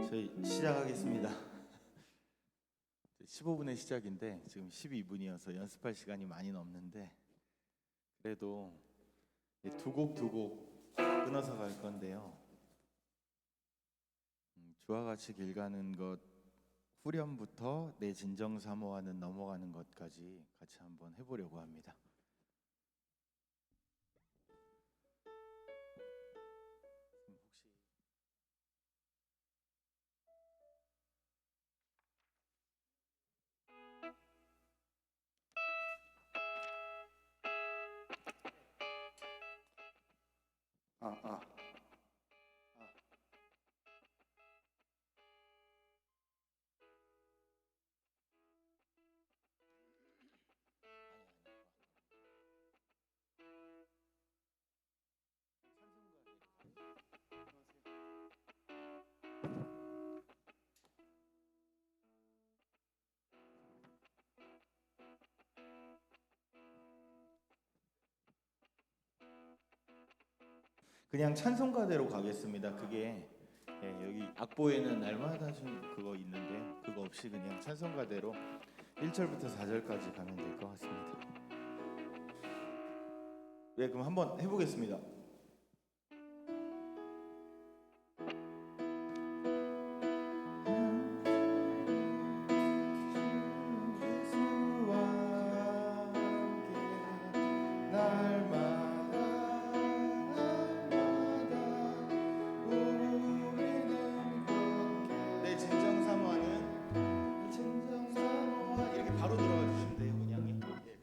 저희 시작하겠습니다. 15분의 시작인데 지금 12분이어서 연습할 시간이 많이 없는데 그래도 두 곡 끊어서 갈 건데요. 주와 같이 길 가는 것 후렴부터 내 진정 사모하는 넘어가는 것까지 같이 한번 해보려고 합니다. 혹시 그냥 찬송가대로 가겠습니다. 그게 여기 악보에는 날마다 좀 그거 있는데요. 그거 없이 그냥 찬송가대로 1절부터 4절까지 가면 될 것 같습니다. 네, 그럼 한번 해보겠습니다.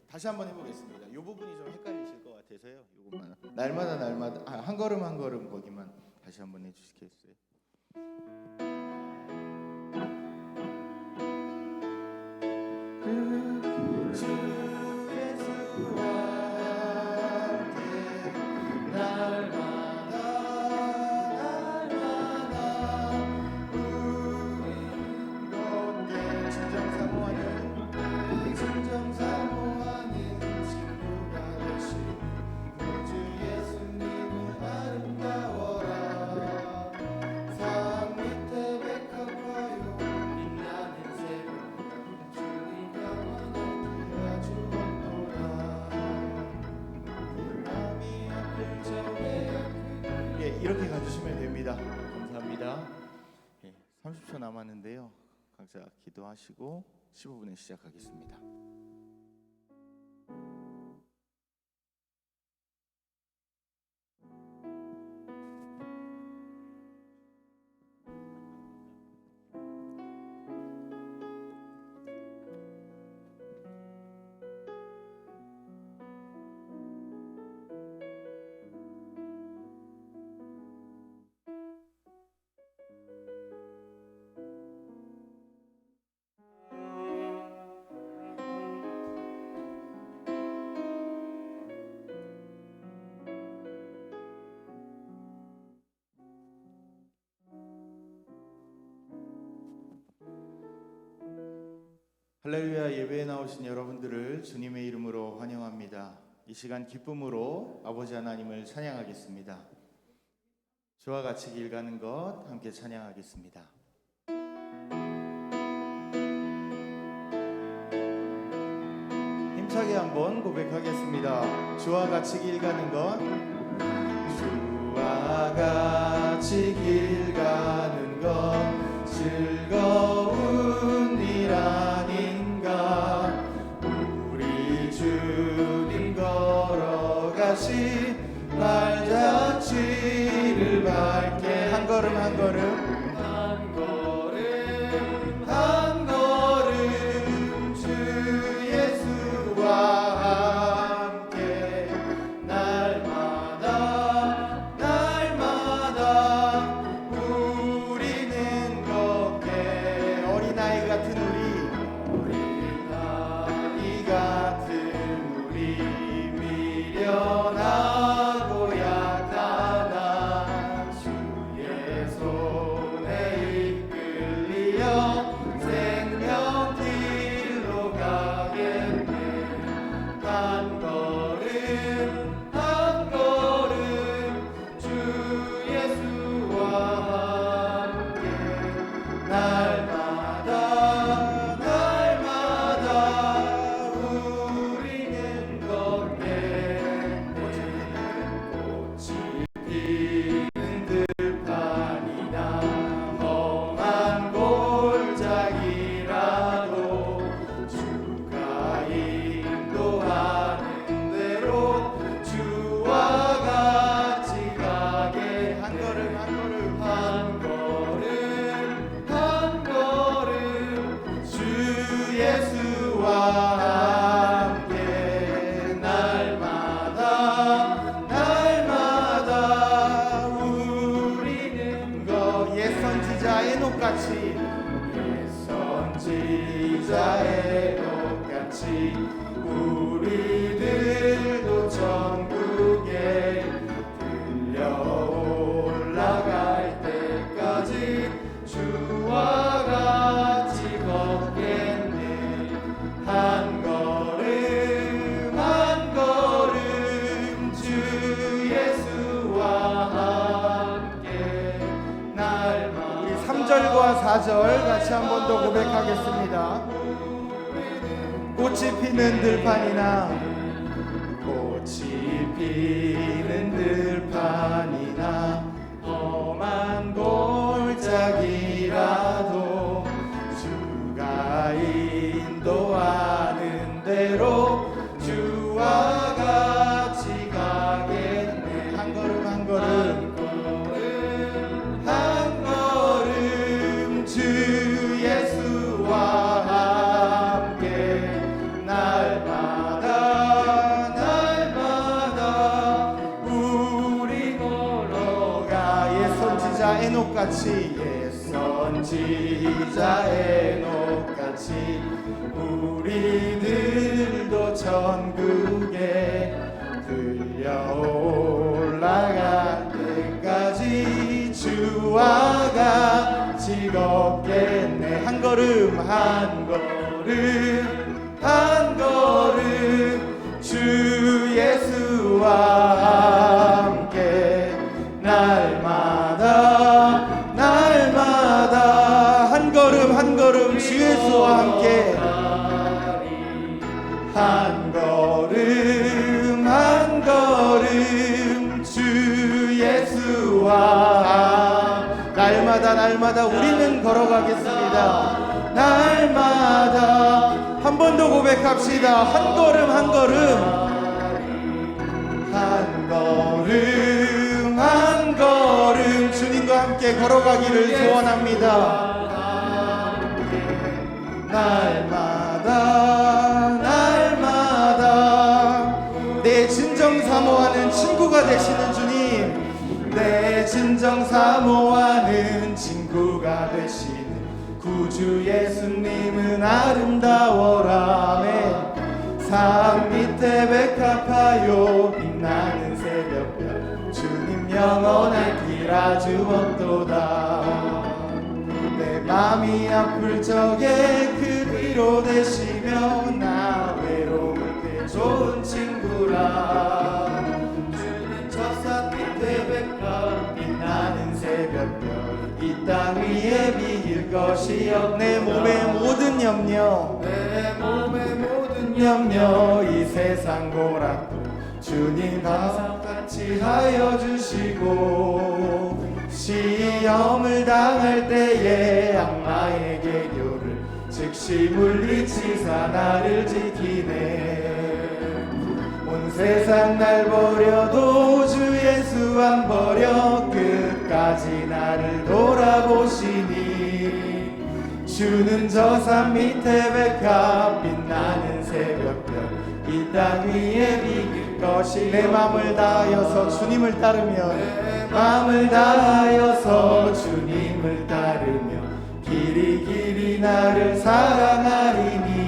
다시 한번 해보겠습니다. 이 부분이 좀 헷갈리실 것 같아서요. 이것만 날마다 한 걸음 한 걸음 거기만 다시 한번 해주시겠어요? 주 예수와 함께 날마다 우리 걷게 진정 사모하는 진정 사모하는 친구가 되신 주 예수님은 아름다워라. 산 밑에 백합화요 빛나는 새벽 주님 평안을 주었노라. 마음이 아플 적에 이렇게 가주시면 됩니다. 감사합니다. 30초 남았는데요. 각자 기도하시고 15분에 시작하겠습니다. 할렐루야. 예배에 나오신 여러분들을 주님의 이름으로 환영합니다. 이 시간 기쁨으로 아버지 하나님을 찬양하겠습니다. 주와 같이 길 가는 것 함께 찬양하겠습니다. 힘차게 한번 고백하겠습니다. 주와 같이 길 가는 것, 주와 같이 길 가는 것 즐거운 일 아닌가. 우리 주님 걸어가시 발자취를 밟게 한 걸음 한 걸음 한 걸음 한 걸음 주 예수와 함께 날마다 날마다 우리는 걷게. 어린아이 같은 우리 미련하고 약하나 주의 손에 이끌리어 생명길로 가겠네. 한 걸음 한 걸음 주 예수와 함께 날마다 날마다 우리는 걷게. 꽃이 피는 들판이나 험한 골짜기라도 주가 인도하는 대로 주와 같이 가게. 한 걸음 한 걸음 한 걸음 한 걸음 주 예수와 함께 날마다 날마다 우리는 것. 옛 선지자 에녹같이 에녹같이 우리들도 천국에 들려 올라갈 때까지 주와 같이 걷겠네. 한 걸음 한 걸음 주 예수와 함께 날마다. 우리 3절과 4절 같이 한 번 더 고백하겠습니다. 꽃이 피는 들판이나 꽃이 피는 들판이나 험한 골짜기라도 주가 인도하는 대로 주와 같이 가겠네. 한 걸음 한 걸음 한 걸음 주 예수와 함께 날마다 날마다 우리 걸어가. 옛 선지자 에녹같이 옛 선지자 에녹같이 우리들도 천국에 들려 올라갈 때까지 주와 같이 걷겠네. 한 걸음 한 걸음 한 걸음 주 예수와 함께 날마다 날마다 한 걸음 한 걸음 주 예수와 함께 한 걸음 한 걸음 주 예수와 날마다 날마다 우리는 걸어가겠습니다. 날마다 한 번 더 고백합시다. 한 걸음 한 걸음 한 걸음 한 걸음 주님과 함께 걸어가기를 소원합니다. 날마다 날마다 내 진정 사모하는 친구가 되시는 주님, 내 진정 사모하는 친구가 되시는 구주 예수님은 아름다워라매. 산 밑에 백합하여 빛나는 새벽별 주님 영원한 길 아주 없도다. 내 맘이 아플 적에 그 위로 되시며 나 외로울 때 좋은 친구라. 주는 저 산 밑에 백합 빛나는 새벽별 이 땅 위에 비길 것이 없. 내 몸의 모든 염려 내 몸의 모든 염려 이 세상 고락도 주님 같이 하여 주시고 시험을 당할 때에 악마의 계교를 즉시 물리치사 나를 지키네. 온 세상 날 버려도 주 예수 안 버려 끝까지 나를 돌아보시니. 주는 저 산 밑에 백합 빛나는 새벽별 이 땅 위에 비길 것이. 내 맘을 다하여서 주님을 따르며 내 맘을 다하여서 주님을 따르며 길이 길이 나를 사랑하리니.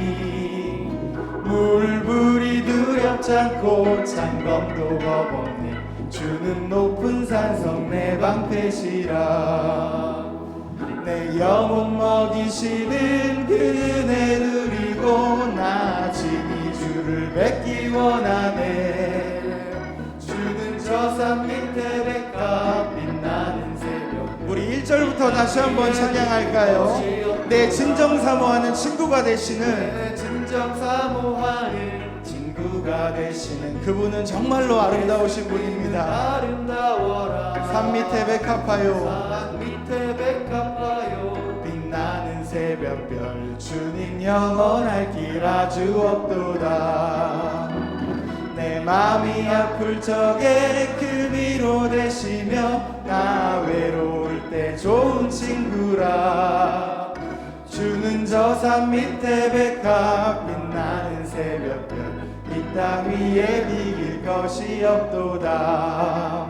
물불이 두렵지 않고 창검도 겁없네. 주는 높은 산성 내 방패시라. 내 영혼 먹이시는 그 은혜 누리고 나 진히 주를 뵙기 원하네. 주는 저 산 밑에 백합 빛나는 새벽. 우리 1절부터 다시 한번 찬양할까요? 내 진정 사모하는 친구가 되시는 내 진정 사모하는 친구가 되시는 그분은 정말로 아름다우신 분입니다. 아름다워라 산 밑에 백합하여 산 밑에 백합하여 빛나는 새벽별 주님 영원할 길 아주 없도다. 내 맘이 아플 적에 그 위로 되시며 나 외로울 때 좋은 친구라. 주는 저 산 밑에 백합 빛나는 새벽별 이 땅 위에 비길 것이 없도다.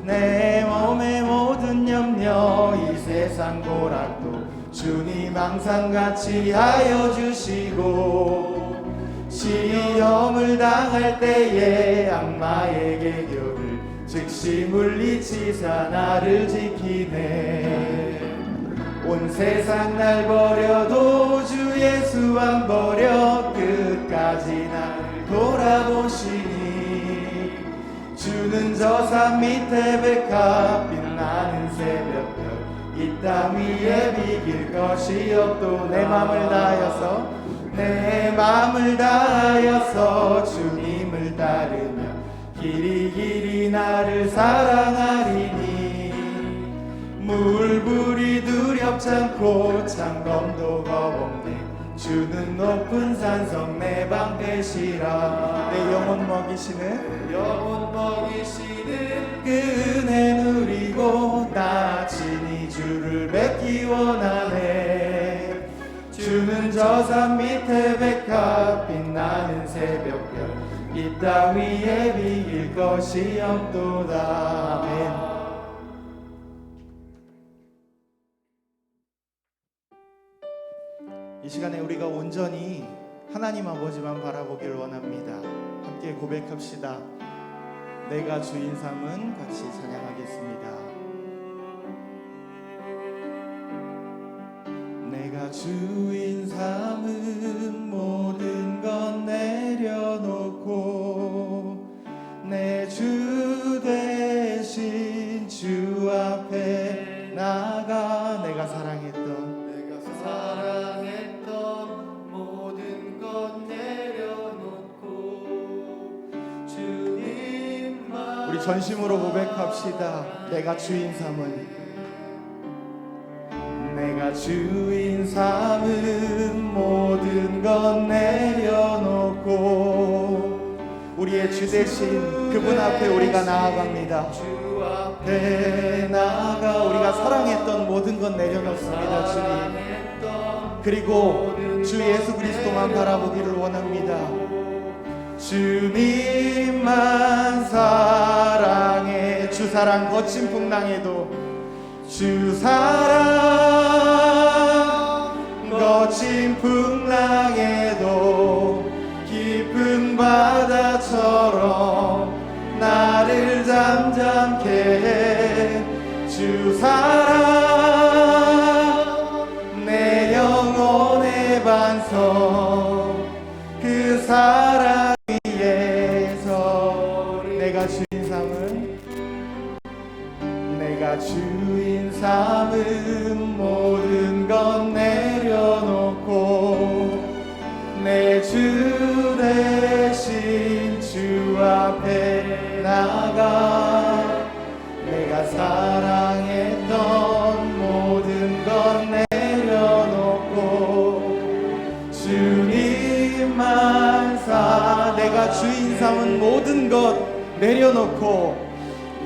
내 몸의 모든 염려 이 세상 고락도 주님 항상 같이 하여 주시고 시험을 당할 때에 악마의 계교를 즉시 물리치사 나를 지키네. 온 세상 날 버려도 주 예수 안 버려 끝까지 나를 돌아보시니. 주는 저 산 밑에 백합 빛나는 새벽별 이 땅 위에 비길 것이 없도. 내 맘을 다하여서 내 맘을 다하여서 주님을 따르며 길이 길이 나를 사랑하리니. 물불이 두렵지 않고 창검도 겁없네. 주는 높은 산성 내 방패시라. 내 영혼 먹이시는 영혼 먹이시는 그 은혜 누리고 나 친히 주를 뵙기 원하네. 주는 저 산 밑에 백합 빛나는 새벽별 이 땅 위에 비길 것이 없도다. 아멘. 이 시간에 우리가 온전히 하나님 아버지만 바라보길 원합니다. 함께 고백합시다. 내가 주인 삼은 같이 찬양하겠습니다. 내가 주인 삼은 모든 것 내려놓고 내 주 대신 주 앞에 나가. 내가 사랑했던 모든 것 내려놓고 주님만. 우리 전심으로 고백합시다. 내가 주인 삼은 내가 주인 삼은 모든 것 내려놓고 우리의 주 대신 그분 앞에 우리가 나아갑니다. 주 앞에 나아가 우리가 사랑했던 모든 것 내려놓습니다. 주님. 그리고 주 예수 그리스도만 바라보기를 원합니다. 주님만 사랑해. 주 사랑 거친 풍랑에도 주 사랑 거친 풍랑에도 깊은 바다처럼 나를 잠잠케 해. 주 사랑 내 영혼의 반석 내가 주인 삼은 모든 것 내려놓고 내 주 대신 주 앞에 나가 내가 사랑했던 모든 것 내려놓고 주님만 내가 주인 삼은 모든 것 내려놓고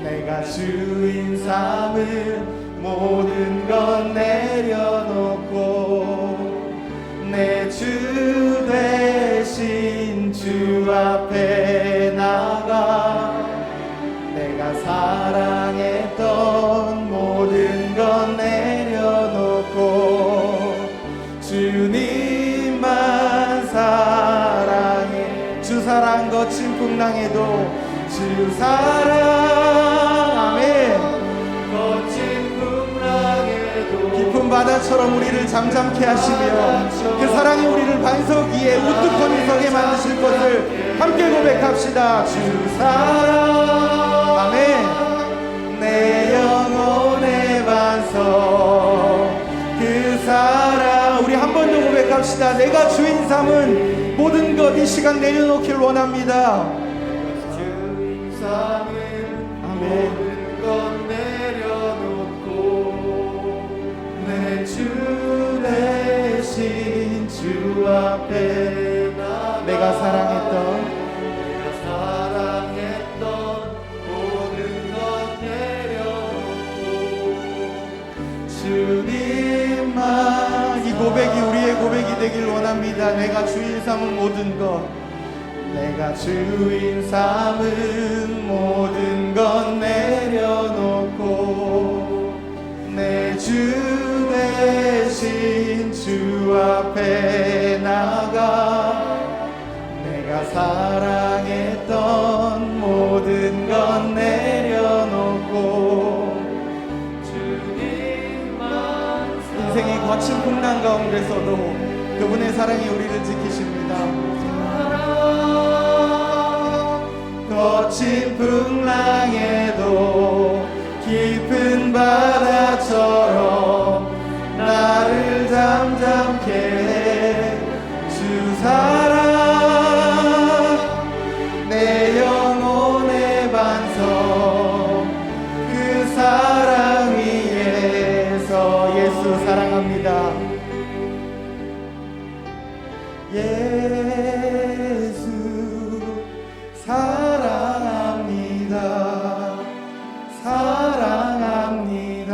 내가 주인 삼은 모든 것 내려놓고 내 주 대신 주 앞에 나가 내가 사랑했던 모든 것 내려놓고 주님만 사랑해 주 사랑 거친 풍랑에도 주 사랑 아멘 거친 풍랑에도 깊은 바다처럼 우리를 잠잠케 하시며 그 사랑이 우리를 반석 위에 우뚝 서게 만드실 것을 함께 고백합시다. 주 사랑 아멘 내 영혼의 반석 그 사랑 우리 한 번 더 고백합시다. 내가 주인 삼은 모든 것 이 시간 내려놓길 원합니다. 주인 삼은 모든 것 내려놓고 내 주 대신 주 앞에 내가 사랑했던 모든 것 내려놓고 주님만 이 고백이 우리의 고백이 되길 원합니다. 내가 주인 삼은 모든 것 내가 주인 삼은 모든 것 내려놓고 내 주 대신 주 앞에 나가 내가 사랑했던 모든 것 내려놓고 주님만 인생의 거친 풍랑 가운데서도 그분의 사랑이 우리를 지키십니다. 거친 풍랑에도 깊은 바다처럼 나를 잠잠케 해 주 사랑 내 영혼의 반석 그 사랑 위에서 예수 사랑합니다. 예수 사랑합니다. 사랑합니다.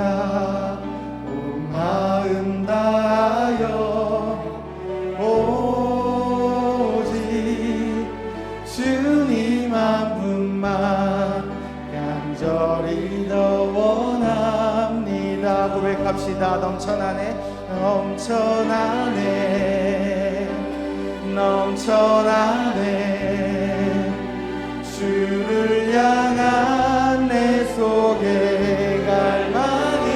온 마음 다하여 오직 주님 한 분만 간절히 더 원합니다. 고백합시다. 넘쳐나네 넘쳐나네 넘쳐나네 주를 향한 내 속의 갈망이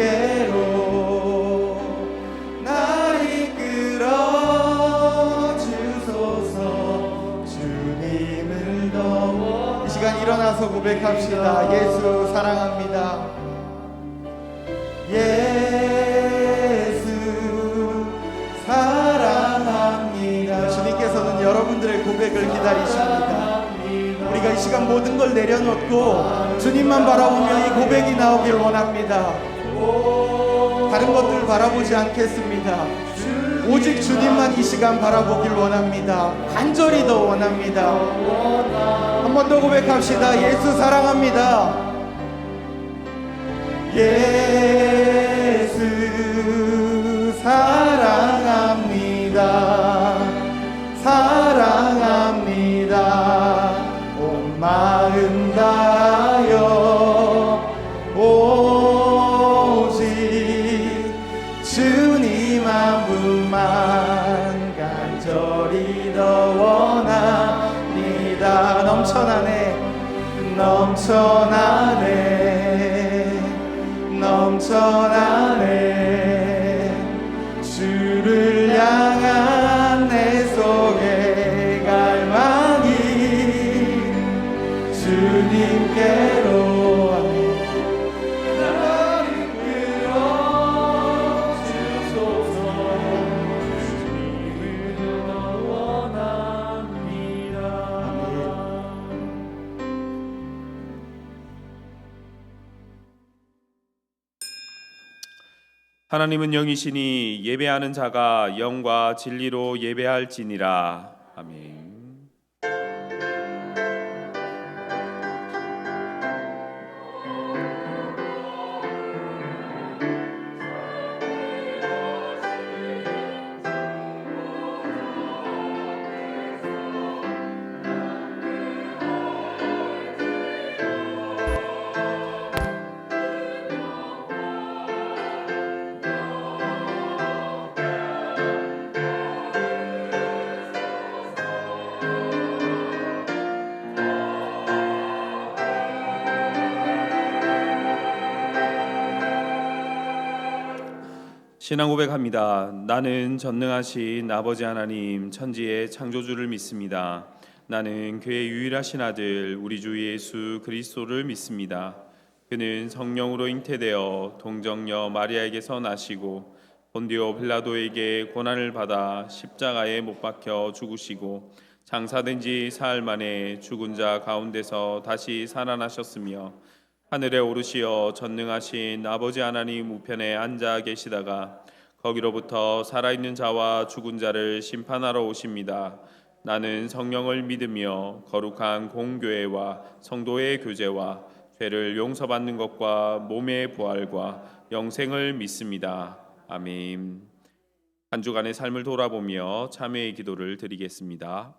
주님께로 날 이끌어 주소서. 주님을 더 이 시간 일어나서 고백합시다. 예수 사랑합니다. 예수 사랑합니다. 주님께서는 여러분들의 고백을 기다리십니다. 우리가 이 시간 모든 걸 내려놓고 주님만 바라보며 이 고백이 나오길 원합니다. 다른 것들 바라보지 않겠습니다. 오직 주님만 이 시간 바라보길 원합니다. 간절히 더 원합니다. 한 번 더 고백합시다. 예수 사랑합니다. 예수 사랑합니다. 사랑합니다. 온 마음 다하여 오직 주님 한 분만 간절히 더 원합니다. 넘쳐나네 넘쳐나네 넘쳐나네 주를 향한 내 속의 갈망이 주님께로 아멘. 나를 이끌어 주소서. 주님을 더 원합니다. 하나님은 영이시니 예배하는 자가 영과 진리로 예배할지니라. 아멘. 신앙 고백합니다. 나는 전능하신 아버지 하나님 천지의 창조주를 믿습니다. 나는 그의 유일하신 아들 우리 주 예수 그리스도를 믿습니다. 그는 성령으로 잉태되어 동정녀 마리아에게서 나시고 본디오 빌라도에게 고난을 받아 십자가에 못 박혀 죽으시고 장사된 지 사흘 만에 죽은 자 가운데서 다시 살아나셨으며 하늘에 오르시어 전능하신 아버지 하나님 우편에 앉아 계시다가 거기로부터 살아있는 자와 죽은 자를 심판하러 오십니다. 나는 성령을 믿으며 거룩한 공교회와 성도의 교제와 죄를 용서받는 것과 몸의 부활과 영생을 믿습니다. 아멘. 한 주간의 삶을 돌아보며 참회의 기도를 드리겠습니다.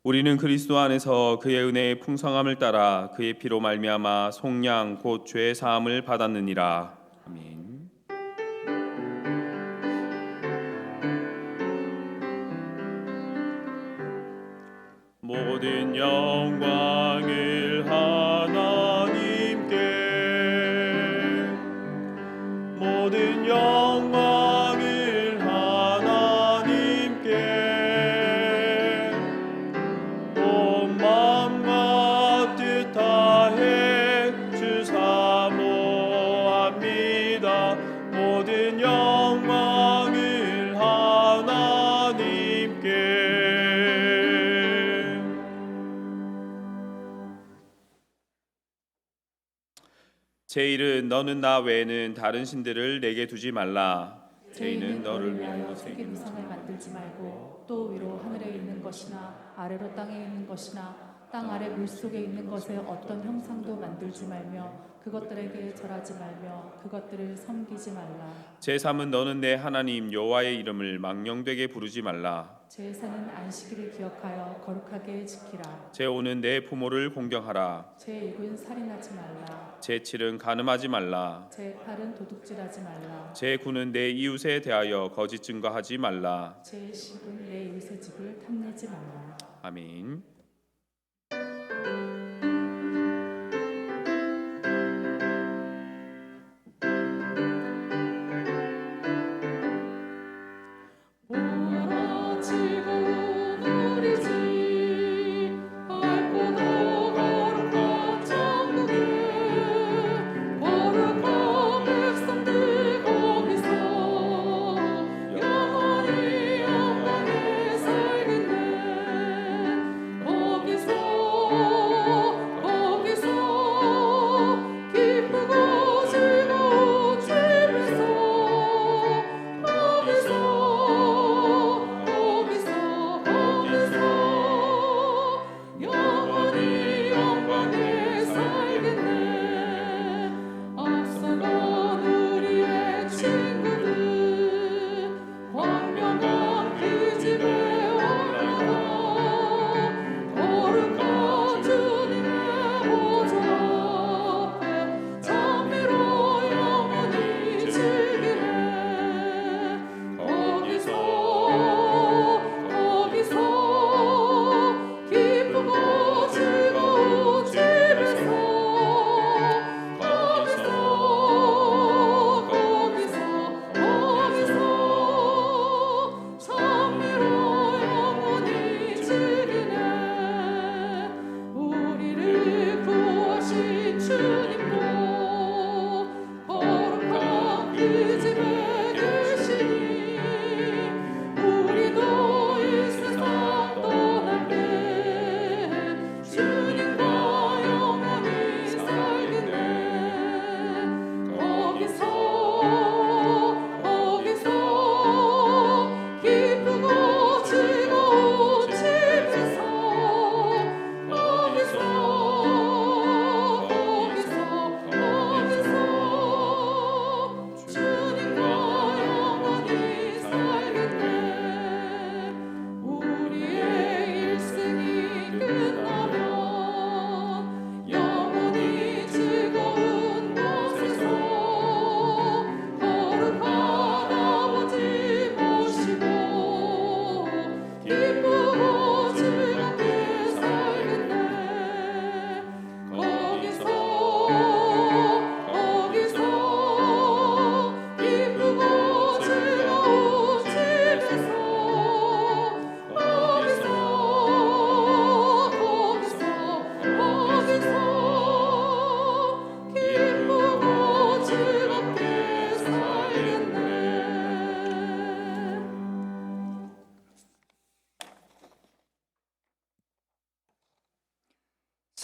우리는 그리스도 안에서 그의 은혜의 풍성함을 따라 그의 피로 말미암아 속량 곧 죄 사함을 받았느니라. 아멘. 모든 영광을 하나님께, 모든 영광을 하나님께 온 마음과 뜻 다해 주 사모합니다. 모든 영광을 하나님께. 제1은 너는 나 외에는 다른 신들을 내게 두지 말라. 제2는 너를 위하여 세계 우상을 만들지 말고 또 위로 하늘에 있는 것이나 아래로 땅에 있는 것이나 땅 아래 물속에 있는 것에 어떤 형상도 만들지 말며 그것들에게 절하지 말며 그것들을 섬기지 말라. 제3은 너는 내 하나님 여호와의 이름을 망령되게 부르지 말라. 제4는 안식일을 기억하여 거룩하게 지키라. 제5는 내 부모를 공경하라. 제6은 살인하지 말라. 제7은 간음하지 말라. 제8은 도둑질하지 말라. 제9는 내 이웃에 대하여 거짓 증거하지 말라. 제10은 내 이웃의 집을 탐내지 말라. 아멘. 영원히 영원히 살겠네.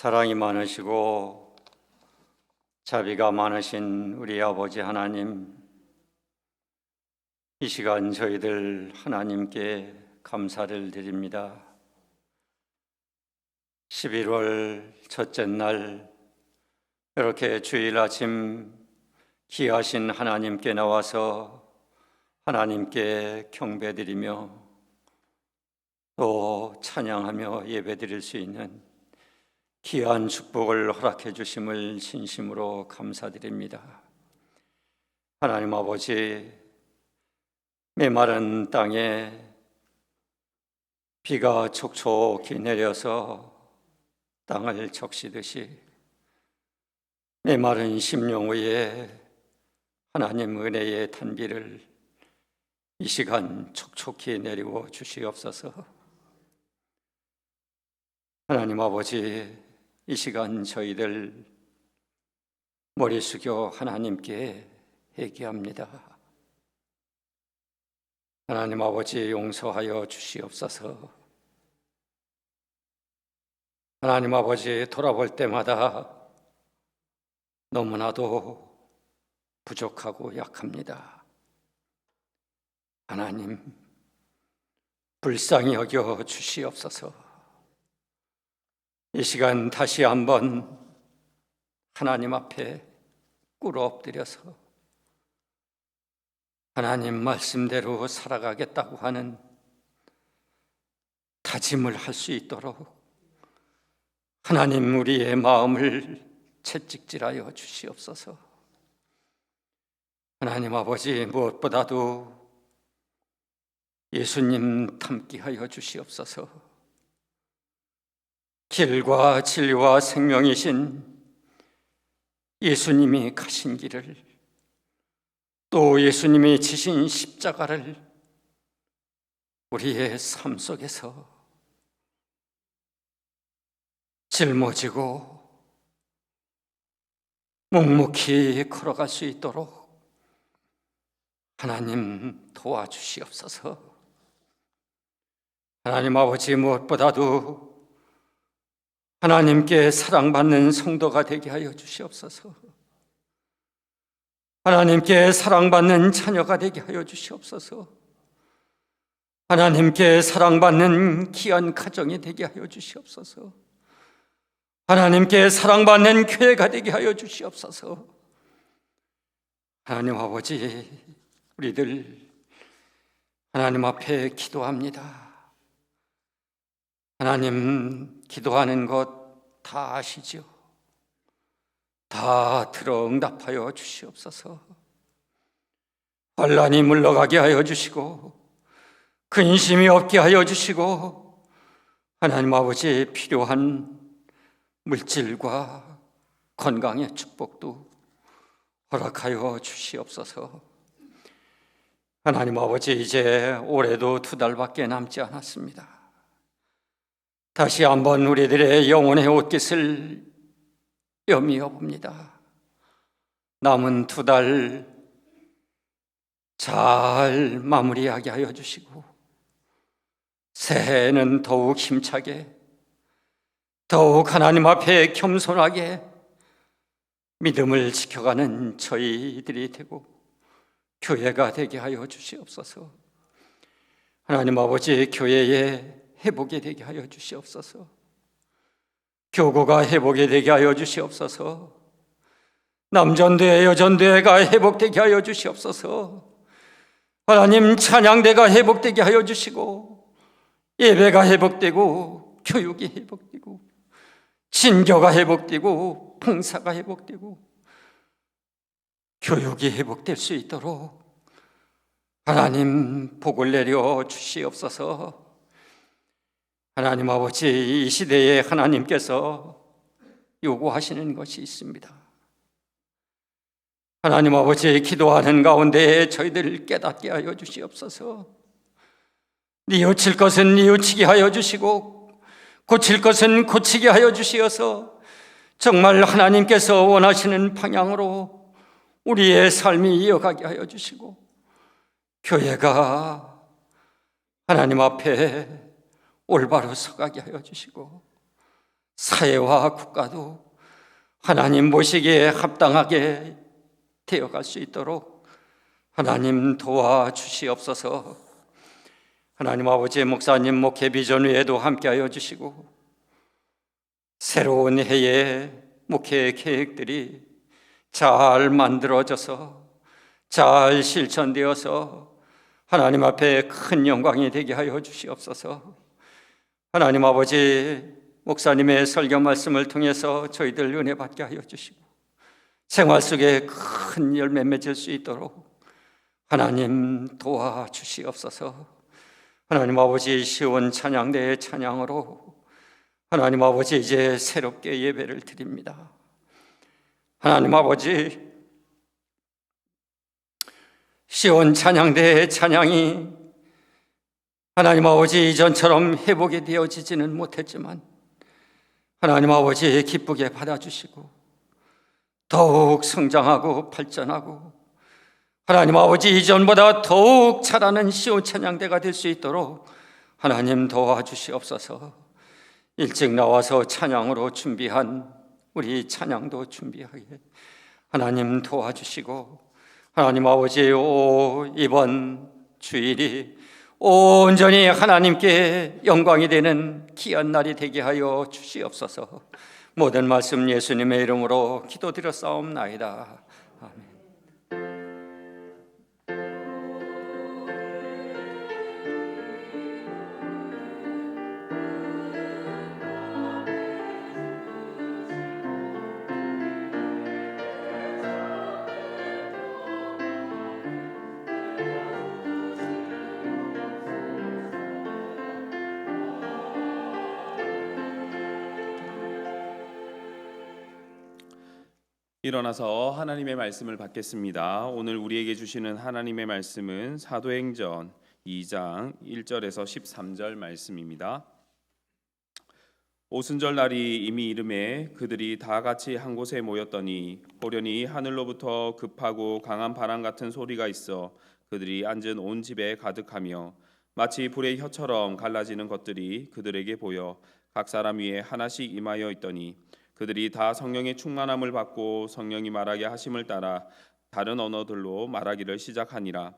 사랑이 많으시고 자비가 많으신 우리 아버지 하나님, 이 시간 저희들 하나님께 감사를 드립니다. 11월 첫째 날 이렇게 주일 아침 귀하신 하나님께 나와서 하나님께 경배드리며 또 찬양하며 예배드릴 수 있는 귀한 축복을 허락해 주심을 진심으로 감사드립니다. 하나님 아버지, 메마른 땅에 비가 촉촉히 내려서 땅을 적시듯이 메마른 심령 위에 하나님 은혜의 단비를 이 시간 촉촉히 내리워 주시옵소서. 하나님 아버지, 이 시간 저희들 머리 숙여 하나님께 회개합니다. 하나님 아버지, 용서하여 주시옵소서. 하나님 아버지, 돌아볼 때마다 너무나도 부족하고 약합니다. 하나님, 불쌍히 여겨 주시옵소서. 이 시간 다시 한번 하나님 앞에 꿇어 엎드려서 하나님 말씀대로 살아가겠다고 하는 다짐을 할 수 있도록 하나님 우리의 마음을 채찍질하여 주시옵소서. 하나님 아버지, 무엇보다도 예수님 닮게 하여 주시옵소서. 길과 진리와 생명이신 예수님이 가신 길을, 또 예수님이 지신 십자가를 우리의 삶 속에서 짊어지고 묵묵히 걸어갈 수 있도록 하나님 도와주시옵소서. 하나님 아버지, 무엇보다도 하나님께 사랑받는 성도가 되게 하여 주시옵소서. 하나님께 사랑받는 자녀가 되게 하여 주시옵소서. 하나님께 사랑받는 귀한 가정이 되게 하여 주시옵소서. 하나님께 사랑받는 교회가 되게 하여 주시옵소서. 하나님 아버지, 우리들 하나님 앞에 기도합니다. 하나님, 기도하는 것 다 아시죠? 다 들어 응답하여 주시옵소서. 환난이 물러가게 하여 주시고 근심이 없게 하여 주시고 하나님 아버지, 필요한 물질과 건강의 축복도 허락하여 주시옵소서. 하나님 아버지, 이제 올해도 2달밖에 남지 않았습니다. 다시 한번 우리들의 영혼의 옷깃을 여미어 봅니다. 남은 2달 잘 마무리하게 하여 주시고 새해에는 더욱 힘차게, 더욱 하나님 앞에 겸손하게 믿음을 지켜가는 저희들이 되고 교회가 되게 하여 주시옵소서. 하나님 아버지, 교회에 회복이 되게 하여 주시옵소서. 교구가 회복이 되게 하여 주시옵소서. 남전대 여전대가 회복되게 하여 주시옵소서. 하나님, 찬양대가 회복되게 하여 주시고 예배가 회복되고 교육이 회복되고 진교가 회복되고 봉사가 회복되고 교육이 회복될 수 있도록 하나님 복을 내려 주시옵소서. 하나님 아버지, 이 시대에 하나님께서 요구하시는 것이 있습니다. 하나님 아버지, 기도하는 가운데 저희들을 깨닫게 하여 주시옵소서. 뉘우칠 것은 뉘우치게 하여 주시고 고칠 것은 고치게 하여 주시어서 정말 하나님께서 원하시는 방향으로 우리의 삶이 이어가게 하여 주시고 교회가 하나님 앞에 올바로 서가게 하여 주시고 사회와 국가도 하나님 보시기에 합당하게 되어갈 수 있도록 하나님 도와주시옵소서. 하나님 아버지, 목사님 목회 비전 위에도 함께하여 주시고 새로운 해의 목회 계획들이 잘 만들어져서 잘 실천되어서 하나님 앞에 큰 영광이 되게 하여 주시옵소서. 하나님 아버지, 목사님의 설교 말씀을 통해서 저희들 은혜 받게 하여 주시고 생활 속에 큰 열매 맺을 수 있도록 하나님 도와주시옵소서. 하나님 아버지, 시온 찬양대의 찬양으로 하나님 아버지 이제 새롭게 예배를 드립니다. 하나님 아버지, 시온 찬양대의 찬양이 하나님 아버지 이전처럼 회복이 되어지지는 못했지만 하나님 아버지 기쁘게 받아주시고 더욱 성장하고 발전하고 하나님 아버지 이전보다 더욱 잘하는 시온 찬양대가 될 수 있도록 하나님 도와주시옵소서. 일찍 나와서 찬양으로 준비한 우리 찬양도 준비하게 하나님 도와주시고 하나님 아버지 이번 주일이 온전히 하나님께 영광이 되는 귀한 날이 되게 하여 주시옵소서. 모든 말씀 예수님의 이름으로 기도드렸사옵나이다. 아멘. 일어나서 하나님의 말씀을 받겠습니다. 오늘 우리에게 주시는 하나님의 말씀은 사도행전 2장 1절에서 13절 말씀입니다. 오순절 날이 이미 이름에 그들이 다 같이 한 곳에 모였더니 호련히 하늘로부터 급하고 강한 바람 같은 소리가 있어 그들이 앉은 온 집에 가득하며 마치 불의 혀처럼 갈라지는 것들이 그들에게 보여 각 사람 위에 하나씩 임하여 있더니 그들이 다 성령의 충만함을 받고 성령이 말하게 하심을 따라 다른 언어들로 말하기를 시작하니라.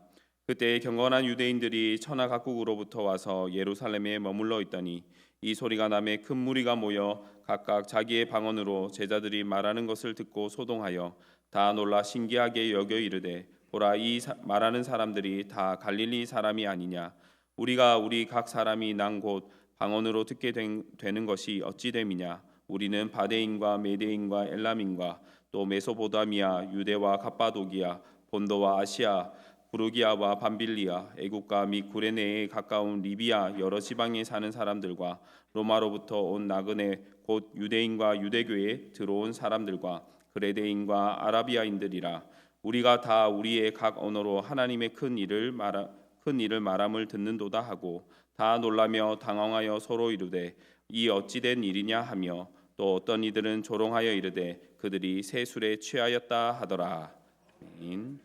그때 경건한 유대인들이 천하 각국으로부터 와서 예루살렘에 머물러 있더니 이 소리가 나매 큰 무리가 모여 각각 자기의 방언으로 제자들이 말하는 것을 듣고 소동하여 다 놀라 신기하게 여겨 이르되 보라, 이 말하는 사람들이 다 갈릴리 사람이 아니냐. 우리가 우리 각 사람이 난 곳 방언으로 듣게 되는 것이 어찌 됨이냐. 우리는 바데인과 메데인과 엘람인과 또 메소포타미아, 유대와 갑바도기아, 본도와 아시아, 부르기아와 밤빌리아, 애국과 및 구레네에 가까운 리비아 여러 지방에 사는 사람들과 로마로부터 온 나그네 곧 유대인과 유대교에 들어온 사람들과 그레데인과 아라비아인들이라. 우리가 다 우리의 각 언어로 하나님의 큰 일을 말함을 듣는도다 하고 다 놀라며 당황하여 서로 이르되 이 어찌된 일이냐 하며 또 어떤 이들은 조롱하여 이르되 그들이 새 술에 취하였다 하더라. 아멘.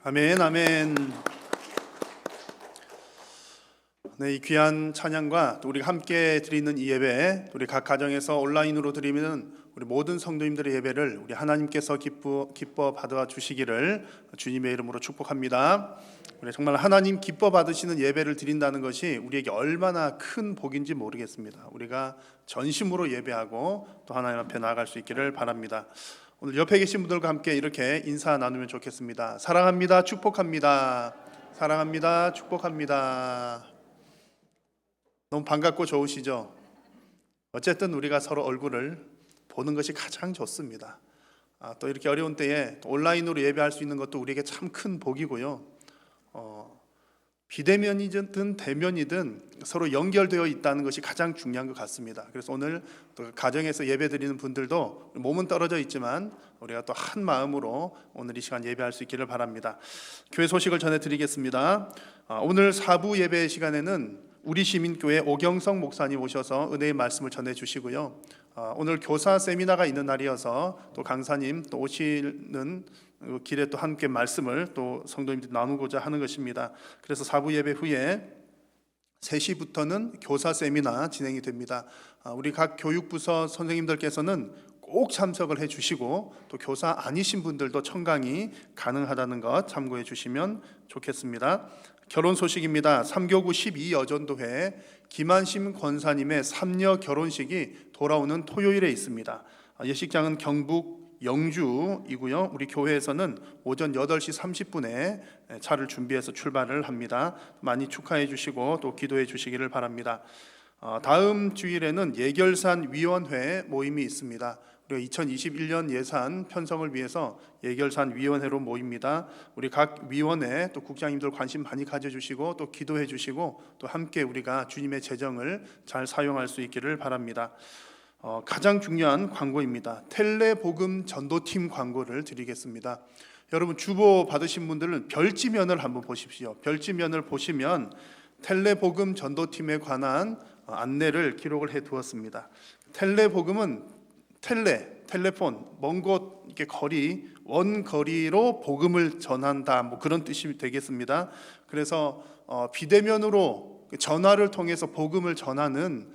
아멘, 아멘. 네, 이 귀한 찬양과 또 우리가 함께 드리는 이 예배, 우리 각 가정에서 온라인으로 드리는 우리 모든 성도님들의 예배를 우리 하나님께서 기뻐 받아 주시기를 주님의 이름으로 축복합니다. 우리 정말 하나님 기뻐 받으시는 예배를 드린다는 것이 우리에게 얼마나 큰 복인지 모르겠습니다. 우리가 전심으로 예배하고 또 하나님 앞에 나아갈 수 있기를 바랍니다. 오늘 옆에 계신 분들과 함께 이렇게 인사 나누면 좋겠습니다. 사랑합니다. 축복합니다. 사랑합니다. 축복합니다. 너무 반갑고 좋으시죠? 어쨌든 우리가 서로 얼굴을 보는 것이 가장 좋습니다. 또 이렇게 어려운 때에 온라인으로 예배할 수 있는 것도 우리에게 참 큰 복이고요. 비대면이든 대면이든 서로 연결되어 있다는 것이 가장 중요한 것 같습니다. 그래서 오늘 또 가정에서 예배 드리는 분들도 몸은 떨어져 있지만 우리가 또 한 마음으로 오늘 이 시간 예배할 수 있기를 바랍니다. 교회 소식을 전해드리겠습니다. 오늘 4부 예배 시간에는 우리 시민교회 오경성 목사님 오셔서 은혜의 말씀을 전해주시고요. 오늘 교사 세미나가 있는 날이어서 또 강사님 또 오시는 길에 또 함께 말씀을 또 성도님들 나누고자 하는 것입니다. 그래서 4부 예배 후에 3시부터는 교사 세미나 진행이 됩니다. 우리 각 교육부서 선생님들께서는 꼭 참석을 해주시고 또 교사 아니신 분들도 청강이 가능하다는 것 참고해 주시면 좋겠습니다. 결혼 소식입니다. 3교구 12여전도회 김한심 권사님의 3녀 결혼식이 돌아오는 토요일에 있습니다. 예식장은 경북 영주이고요. 우리 교회에서는 오전 8시 30분에 차를 준비해서 출발을 합니다. 많이 축하해 주시고 또 기도해 주시기를 바랍니다. 다음 주일에는 예결산 위원회 모임이 있습니다. 우리가 2021년 예산 편성을 위해서 예결산 위원회로 모입니다. 우리 각 위원회 또 국장님들 관심 많이 가져주시고 또 기도해 주시고 또 함께 우리가 주님의 재정을 잘 사용할 수 있기를 바랍니다. 가장 중요한 광고입니다. 텔레복음 전도팀 광고를 드리겠습니다. 여러분 주보 받으신 분들은 별지면을 한번 보십시오. 별지면을 보시면 텔레복음 전도팀에 관한 안내를 기록을 해 두었습니다. 텔레복음은 텔레폰, 먼 곳 이렇게 거리, 원거리로 복음을 전한다. 뭐 그런 뜻이 되겠습니다. 그래서 비대면으로 전화를 통해서 복음을 전하는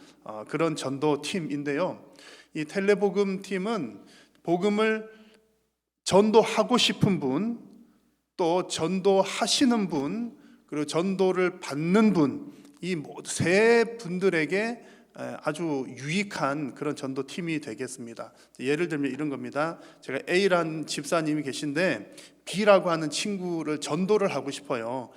그런 전도팀인데요. 이 텔레복음 팀은 복음을 전도하고 싶은 분, 또 전도하시는 분, 그리고 전도를 받는 분, 이 세 분들에게 아주 유익한 그런 전도팀이 되겠습니다. 예를 들면 이런 겁니다. 제가 A라는 집사님이 계신데 B라고 하는 친구를 전도를 하고 싶어요.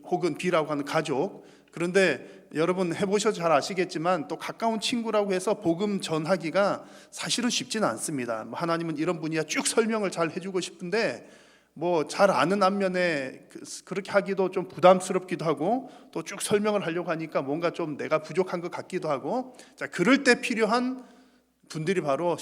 혹은 B라고 하는 가족. 그런데 여러분 해보셔서 잘 아시겠지만 또 가까운 친구라고 해서 복음 전하기가 사실은 쉽지는 않습니다. 하나님은 이런 분이야 쭉 설명을 잘 해주고 싶은데 뭐 잘 아는 안면에 그렇게 하기도 좀 부담스럽기도 하고 또 쭉 설명을 하려고 하니까 뭔가 좀 내가 부족한 것 같기도 하고, 자 그럴 때 필요한 분들이 바로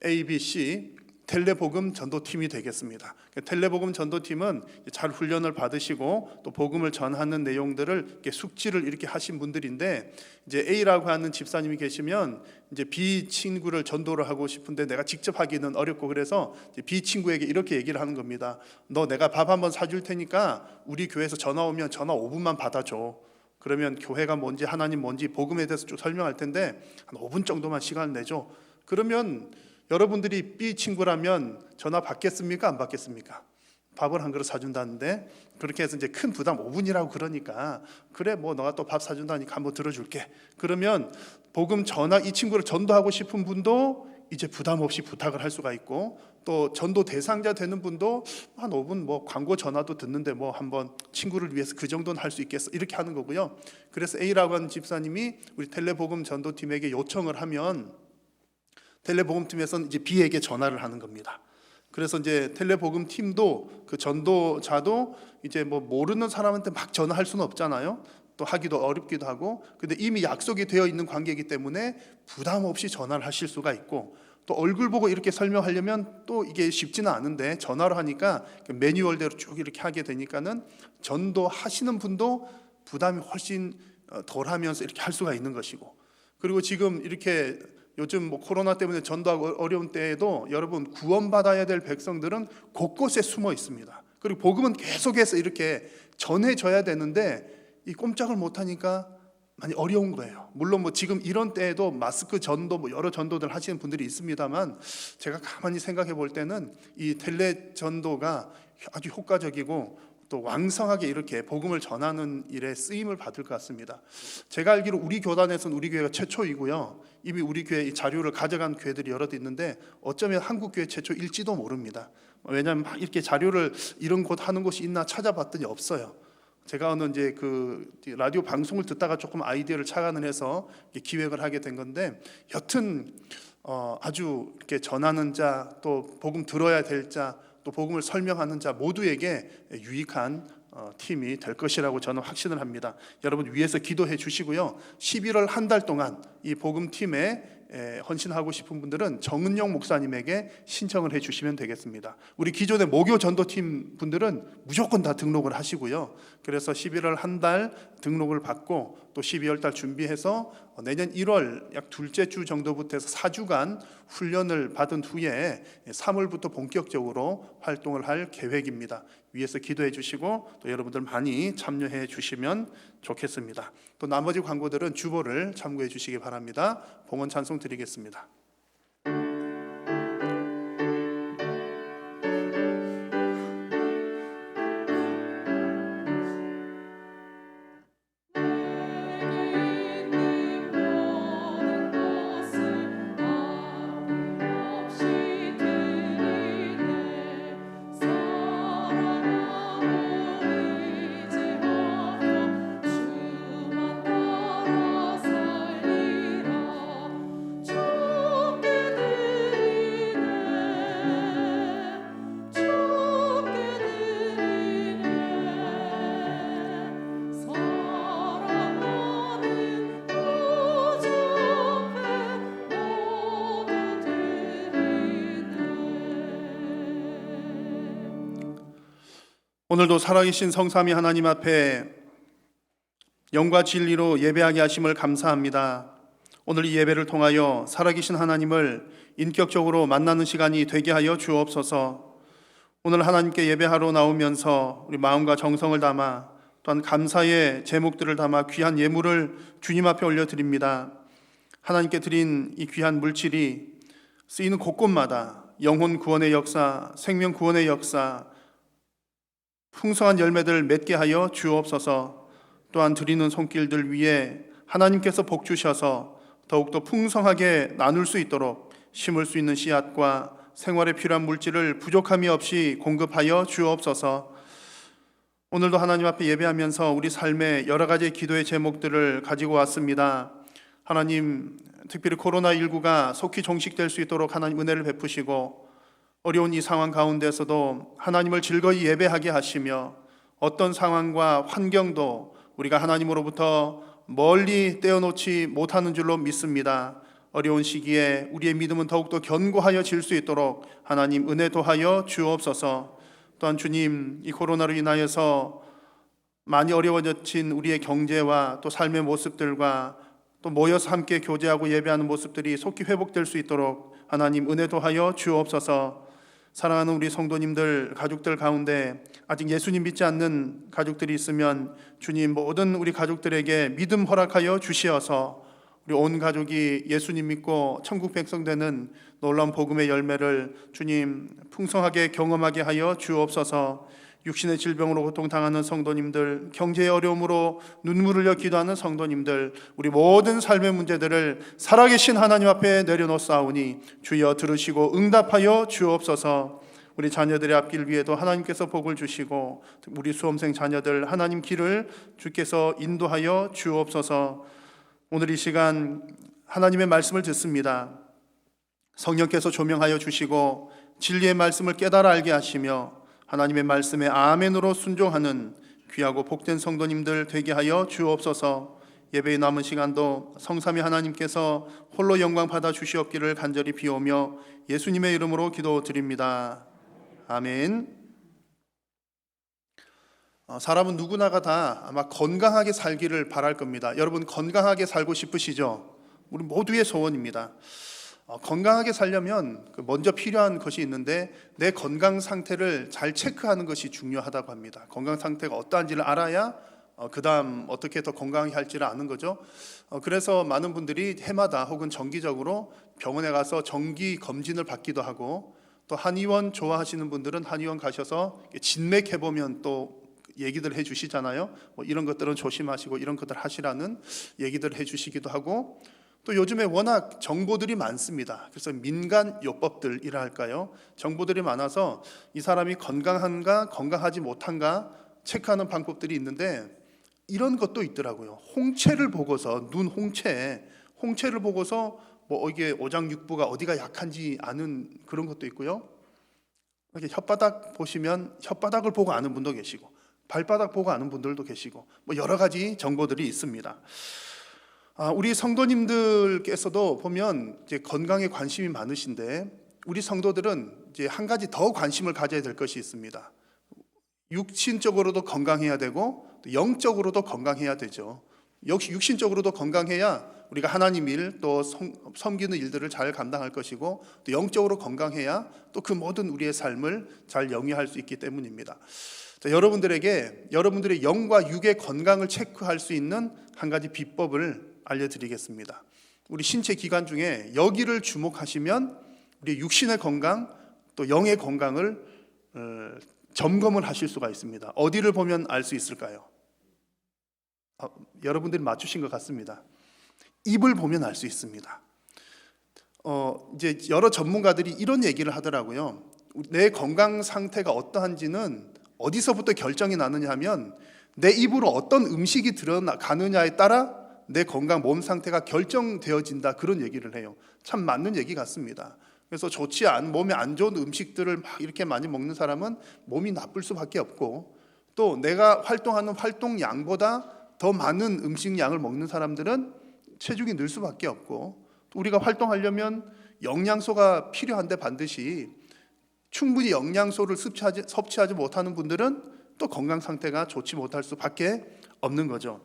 ABC 텔레복음 전도팀이 되겠습니다. 텔레복음 전도팀은 잘 훈련을 받으시고 또 복음을 전하는 내용들을 이렇게 숙지를 이렇게 하신 분들인데, 이제 A라고 하는 집사님이 계시면 이제 B 친구를 전도를 하고 싶은데 내가 직접 하기는 어렵고, 그래서 B 친구에게 이렇게 얘기를 하는 겁니다. 너 내가 밥 한번 사줄 테니까 우리 교회에서 전화 오면 전화 5분만 받아줘. 그러면 교회가 뭔지 하나님 뭔지 복음에 대해서 쭉 설명할 텐데 한 5분 정도만 시간을 내줘. 그러면 여러분들이 B 친구라면 전화 받겠습니까? 안 받겠습니까? 밥을 한 그릇 사준다는데, 그렇게 해서 이제 큰 부담 5분이라고 그러니까 그래 뭐 너가 또 밥 사준다니까 한번 들어줄게. 그러면 복음 전화 이 친구를 전도하고 싶은 분도 이제 부담 없이 부탁을 할 수가 있고, 또 전도 대상자 되는 분도 한 5분 뭐 광고 전화도 듣는데 뭐 한번 친구를 위해서 그 정도는 할 수 있겠어 이렇게 하는 거고요. 그래서 A라고 하는 집사님이 우리 텔레복음 전도팀에게 요청을 하면 텔레복음팀에서는 이제 B에게 전화를 하는 겁니다. 그래서 이제 텔레복음 팀도 그 전도자도 이제 뭐 모르는 사람한테 막 전화할 수는 없잖아요. 또 하기도 어렵기도 하고, 근데 이미 약속이 되어 있는 관계이기 때문에 부담 없이 전화를 하실 수가 있고, 또 얼굴 보고 이렇게 설명하려면 또 이게 쉽지는 않은데 전화로 하니까 매뉴얼대로 쭉 이렇게 하게 되니까는 전도하시는 분도 부담이 훨씬 덜하면서 이렇게 할 수가 있는 것이고, 그리고 지금 이렇게 요즘 뭐 코로나 때문에 전도하고 어려운 때에도 여러분 구원받아야 될 백성들은 곳곳에 숨어 있습니다. 그리고 복음은 계속해서 이렇게 전해져야 되는데 이 꼼짝을 못하니까 많이 어려운 거예요. 물론 뭐 지금 이런 때에도 마스크 전도 뭐 여러 전도들 하시는 분들이 있습니다만, 제가 가만히 생각해 볼 때는 이 텔레 전도가 아주 효과적이고 또 왕성하게 이렇게 복음을 전하는 일에 쓰임을 받을 것 같습니다. 제가 알기로 우리 교단에서는 우리 교회가 최초이고요. 이미 우리 교회 이 자료를 가져간 교회들이 여러 대 있는데 어쩌면 한국 교회 최초일지도 모릅니다. 왜냐하면 막 이렇게 자료를 이런 곳 하는 곳이 있나 찾아봤더니 없어요. 제가 어느 이제 그 라디오 방송을 듣다가 조금 아이디어를 착안을 해서 기획을 하게 된 건데, 여튼 아주 이렇게 전하는 자, 또 복음 들어야 될 자, 또 복음을 설명하는 자 모두에게 유익한 팀이 될 것이라고 저는 확신을 합니다. 여러분 위해서 기도해 주시고요. 11월 한 달 동안 이 복음 팀에 헌신하고 싶은 분들은 정은영 목사님에게 신청을 해 주시면 되겠습니다. 우리 기존의 모교 전도팀 분들은 무조건 다 등록을 하시고요. 그래서 11월 한 달 등록을 받고 또 12월 달 준비해서 내년 1월 약 둘째 주 정도부터 해서 4주간 훈련을 받은 후에 3월부터 본격적으로 활동을 할 계획입니다. 위에서 기도해 주시고 또 여러분들 많이 참여해 주시면 좋겠습니다. 또 나머지 광고들은 주보를 참고해 주시기 바랍니다. 봉헌 찬송 드리겠습니다. 오늘도 살아계신 성삼위 하나님 앞에 영과 진리로 예배하게 하심을 감사합니다. 오늘 이 예배를 통하여 살아계신 하나님을 인격적으로 만나는 시간이 되게 하여 주옵소서. 오늘 하나님께 예배하러 나오면서 우리 마음과 정성을 담아 또한 감사의 제목들을 담아 귀한 예물을 주님 앞에 올려드립니다. 하나님께 드린 이 귀한 물질이 쓰이는 곳곳마다 영혼 구원의 역사, 생명 구원의 역사, 풍성한 열매들을 맺게 하여 주옵소서. 또한 드리는 손길들 위에 하나님께서 복 주셔서 더욱더 풍성하게 나눌 수 있도록 심을 수 있는 씨앗과 생활에 필요한 물질을 부족함이 없이 공급하여 주옵소서. 오늘도 하나님 앞에 예배하면서 우리 삶의 여러 가지 기도의 제목들을 가지고 왔습니다. 하나님, 특별히 코로나19가 속히 종식될 수 있도록 하나님 은혜를 베푸시고, 어려운 이 상황 가운데서도 하나님을 즐거이 예배하게 하시며, 어떤 상황과 환경도 우리가 하나님으로부터 멀리 떼어놓지 못하는 줄로 믿습니다. 어려운 시기에 우리의 믿음은 더욱더 견고하여질 수 있도록 하나님 은혜 도하여 주옵소서. 또한 주님, 이 코로나로 인하여서 많이 어려워진 우리의 경제와 또 삶의 모습들과 또 모여서 함께 교제하고 예배하는 모습들이 속히 회복될 수 있도록 하나님 은혜 도하여 주옵소서. 사랑하는 우리 성도님들, 가족들 가운데 아직 예수님 믿지 않는 가족들이 있으면 주님, 모든 우리 가족들에게 믿음 허락하여 주시어서 우리 온 가족이 예수님 믿고 천국 백성 되는 놀라운 복음의 열매를 주님 풍성하게 경험하게 하여 주옵소서. 육신의 질병으로 고통당하는 성도님들, 경제의 어려움으로 눈물을 흘려 기도하는 성도님들, 우리 모든 삶의 문제들을 살아계신 하나님 앞에 내려놓사오니 주여 들으시고 응답하여 주옵소서. 우리 자녀들의 앞길 위에도 하나님께서 복을 주시고, 우리 수험생 자녀들 하나님 길을 주께서 인도하여 주옵소서. 오늘 이 시간 하나님의 말씀을 듣습니다. 성령께서 조명하여 주시고 진리의 말씀을 깨달아 알게 하시며 하나님의 말씀에 아멘으로 순종하는 귀하고 복된 성도님들 되게 하여 주옵소서. 예배의 남은 시간도 성삼위 하나님께서 홀로 영광 받아 주시옵기를 간절히 비오며 예수님의 이름으로 기도드립니다. 아멘. 사람은 누구나가 다 아마 건강하게 살기를 바랄 겁니다. 여러분 건강하게 살고 싶으시죠? 우리 모두의 소원입니다. 건강하게 살려면 먼저 필요한 것이 있는데 내 건강 상태를 잘 체크하는 것이 중요하다고 합니다. 건강 상태가 어떠한지를 알아야 그 다음 어떻게 더 건강히 할지를 아는 거죠. 그래서 많은 분들이 해마다 혹은 정기적으로 병원에 가서 정기 검진을 받기도 하고, 또 한의원 좋아하시는 분들은 한의원 가셔서 진맥 해보면 또 얘기들 해주시잖아요. 뭐 이런 것들은 조심하시고 이런 것들 하시라는 얘기들 해주시기도 하고, 또 요즘에 워낙 정보들이 많습니다. 그래서 민간 요법들이라 할까요? 정보들이 많아서 이 사람이 건강한가 건강하지 못한가 체크하는 방법들이 있는데, 이런 것도 있더라고요. 홍채를 보고서, 눈 홍채를 보고서 뭐 이게 오장육부가 어디가 약한지 아는 그런 것도 있고요. 이렇게 혓바닥 보시면 혓바닥을 보고 아는 분도 계시고, 발바닥 보고 아는 분들도 계시고, 뭐 여러 가지 정보들이 있습니다. 우리 성도님들께서도 보면 이제 건강에 관심이 많으신데, 우리 성도들은 이제 한 가지 더 관심을 가져야 될 것이 있습니다. 육신적으로도 건강해야 되고 또 영적으로도 건강해야 되죠. 역시 육신적으로도 건강해야 우리가 하나님 일, 또 섬기는 일들을 잘 감당할 것이고, 또 영적으로 건강해야 또 그 모든 우리의 삶을 잘 영위할 수 있기 때문입니다. 자, 여러분들에게 여러분들의 영과 육의 건강을 체크할 수 있는 한 가지 비법을 알려드리겠습니다. 우리 신체 기관 중에 여기를 주목하시면 우리 육신의 건강 또 영의 건강을 점검을 하실 수가 있습니다. 어디를 보면 알 수 있을까요? 여러분들이 맞추신 것 같습니다. 입을 보면 알 수 있습니다. 이제 여러 전문가들이 이런 얘기를 하더라고요. 내 건강 상태가 어떠한지는 어디서부터 결정이 나느냐 하면 내 입으로 어떤 음식이 들어가느냐에 따라 내 건강 몸 상태가 결정되어진다, 그런 얘기를 해요. 참 맞는 얘기 같습니다. 그래서 몸에 안 좋은 음식들을 막 이렇게 많이 먹는 사람은 몸이 나쁠 수밖에 없고, 또 내가 활동하는 활동량보다 더 많은 음식량을 먹는 사람들은 체중이 늘 수밖에 없고, 또 우리가 활동하려면 영양소가 필요한데 반드시 충분히 영양소를 섭취하지 못하는 분들은 또 건강 상태가 좋지 못할 수밖에 없는 거죠.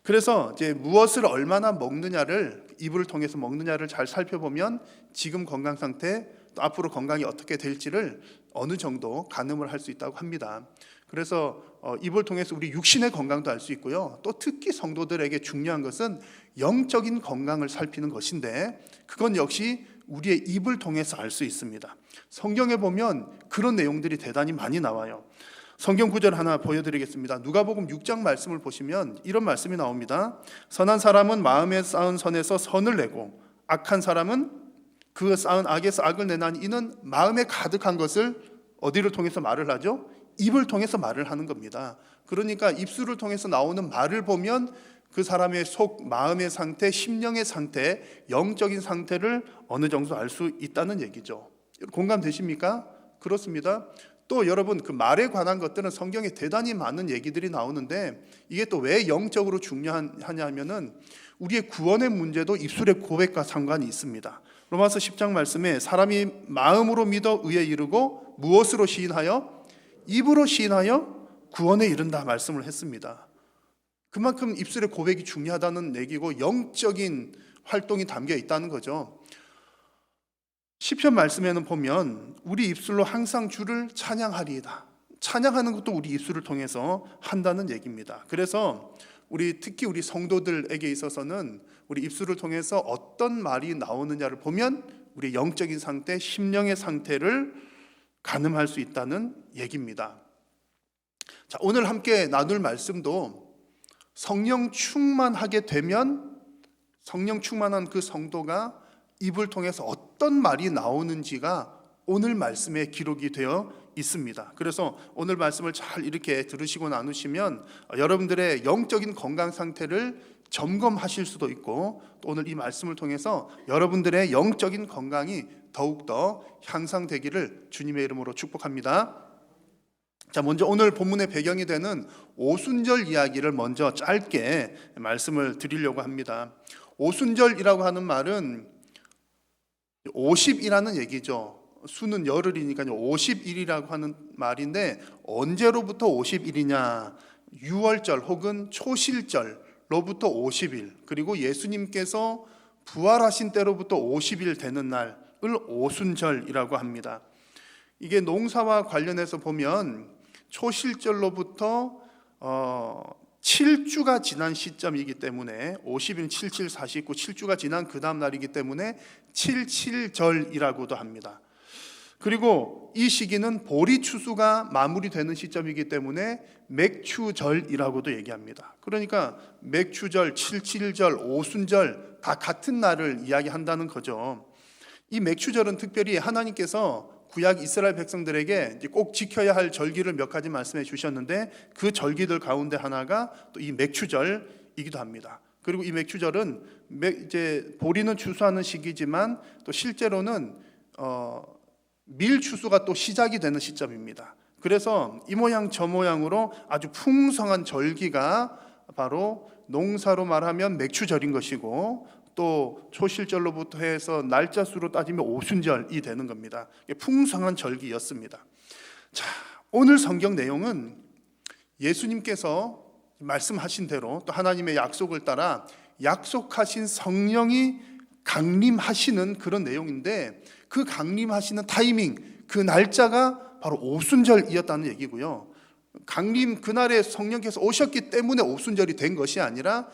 그래서 이제 무엇을 얼마나 먹느냐를, 입을 통해서 먹느냐를 잘 살펴보면 지금 건강 상태, 또 앞으로 건강이 어떻게 될지를 어느 정도 가늠을 할 수 있다고 합니다. 그래서 입을 통해서 우리 육신의 건강도 알 수 있고요. 또 특히 성도들에게 중요한 것은 영적인 건강을 살피는 것인데, 그건 역시 우리의 입을 통해서 알 수 있습니다. 성경에 보면 그런 내용들이 대단히 많이 나와요. 성경 구절 하나 보여드리겠습니다. 누가복음 6장 말씀을 보시면 이런 말씀이 나옵니다. 선한 사람은 마음에 쌓은 선에서 선을 내고, 악한 사람은 그 쌓은 악에서 악을 내나니 이는 마음에 가득한 것을 어디를 통해서 말을 하죠? 입을 통해서 말을 하는 겁니다. 그러니까 입술을 통해서 나오는 말을 보면 그 사람의 속, 마음의 상태, 심령의 상태, 영적인 상태를 어느 정도 알 수 있다는 얘기죠. 공감되십니까? 그렇습니다. 또 여러분, 그 말에 관한 것들은 성경에 대단히 많은 얘기들이 나오는데, 이게 또 왜 영적으로 중요하냐 하면은 우리의 구원의 문제도 입술의 고백과 상관이 있습니다. 로마서 10장 말씀에 사람이 마음으로 믿어 의에 이르고 무엇으로 시인하여? 입으로 시인하여 구원에 이른다 말씀을 했습니다. 그만큼 입술의 고백이 중요하다는 얘기고 영적인 활동이 담겨 있다는 거죠. 시편 말씀에는 보면 우리 입술로 항상 주를 찬양하리이다. 찬양하는 것도 우리 입술을 통해서 한다는 얘기입니다. 그래서 특히 우리 성도들에게 있어서는 우리 입술을 통해서 어떤 말이 나오느냐를 보면 우리 영적인 상태, 심령의 상태를 가늠할 수 있다는 얘기입니다. 자, 오늘 함께 나눌 말씀도 성령 충만하게 되면 성령 충만한 그 성도가 입을 통해서 어떤 말이 나오는지가 오늘 말씀에 기록이 되어 있습니다. 그래서 오늘 말씀을 잘 이렇게 들으시고 나누시면 여러분들의 영적인 건강 상태를 점검하실 수도 있고, 또 오늘 이 말씀을 통해서 여러분들의 영적인 건강이 더욱더 향상되기를 주님의 이름으로 축복합니다. 자, 먼저 오늘 본문의 배경이 되는 오순절 이야기를 먼저 짧게 말씀을 드리려고 합니다. 오순절이라고 하는 말은 50이라는 얘기죠. 수는 열흘이니까요. 50일이라고 하는 말인데, 언제로부터 50일이냐? 6월절 혹은 초실절로부터 50일, 그리고 예수님께서 부활하신 때로부터 50일 되는 날을 오순절이라고 합니다. 이게 농사와 관련해서 보면 초실절로부터 7주가 지난 시점이기 때문에 50일 77, 49, 7주가 지난 그 다음 날이기 때문에 77절이라고도 합니다. 그리고 이 시기는 보리 추수가 마무리되는 시점이기 때문에 맥추절이라고도 얘기합니다. 그러니까 맥추절, 77절, 오순절 다 같은 날을 이야기한다는 거죠. 이 맥추절은 특별히 하나님께서 구약 이스라엘 백성들에게 꼭 지켜야 할 절기를 몇 가지 말씀해 주셨는데 그 절기들 가운데 하나가 또 이 맥추절이기도 합니다. 그리고 이 맥추절은 이제 보리는 추수하는 시기지만 또 실제로는 밀 추수가 또 시작이 되는 시점입니다. 그래서 이 모양 저 모양으로 아주 풍성한 절기가 바로 농사로 말하면 맥추절인 것이고 또 초실절로부터 해서 날짜 수로 따지면 오순절이 되는 겁니다. 풍성한 절기였습니다. 자, 오늘 성경 내용은 예수님께서 말씀하신 대로 또 하나님의 약속을 따라 약속하신 성령이 강림하시는 그런 내용인데 그 강림하시는 타이밍, 그 날짜가 바로 오순절이었다는 얘기고요. 강림 그날에 성령께서 오셨기 때문에 오순절이 된 것이 아니라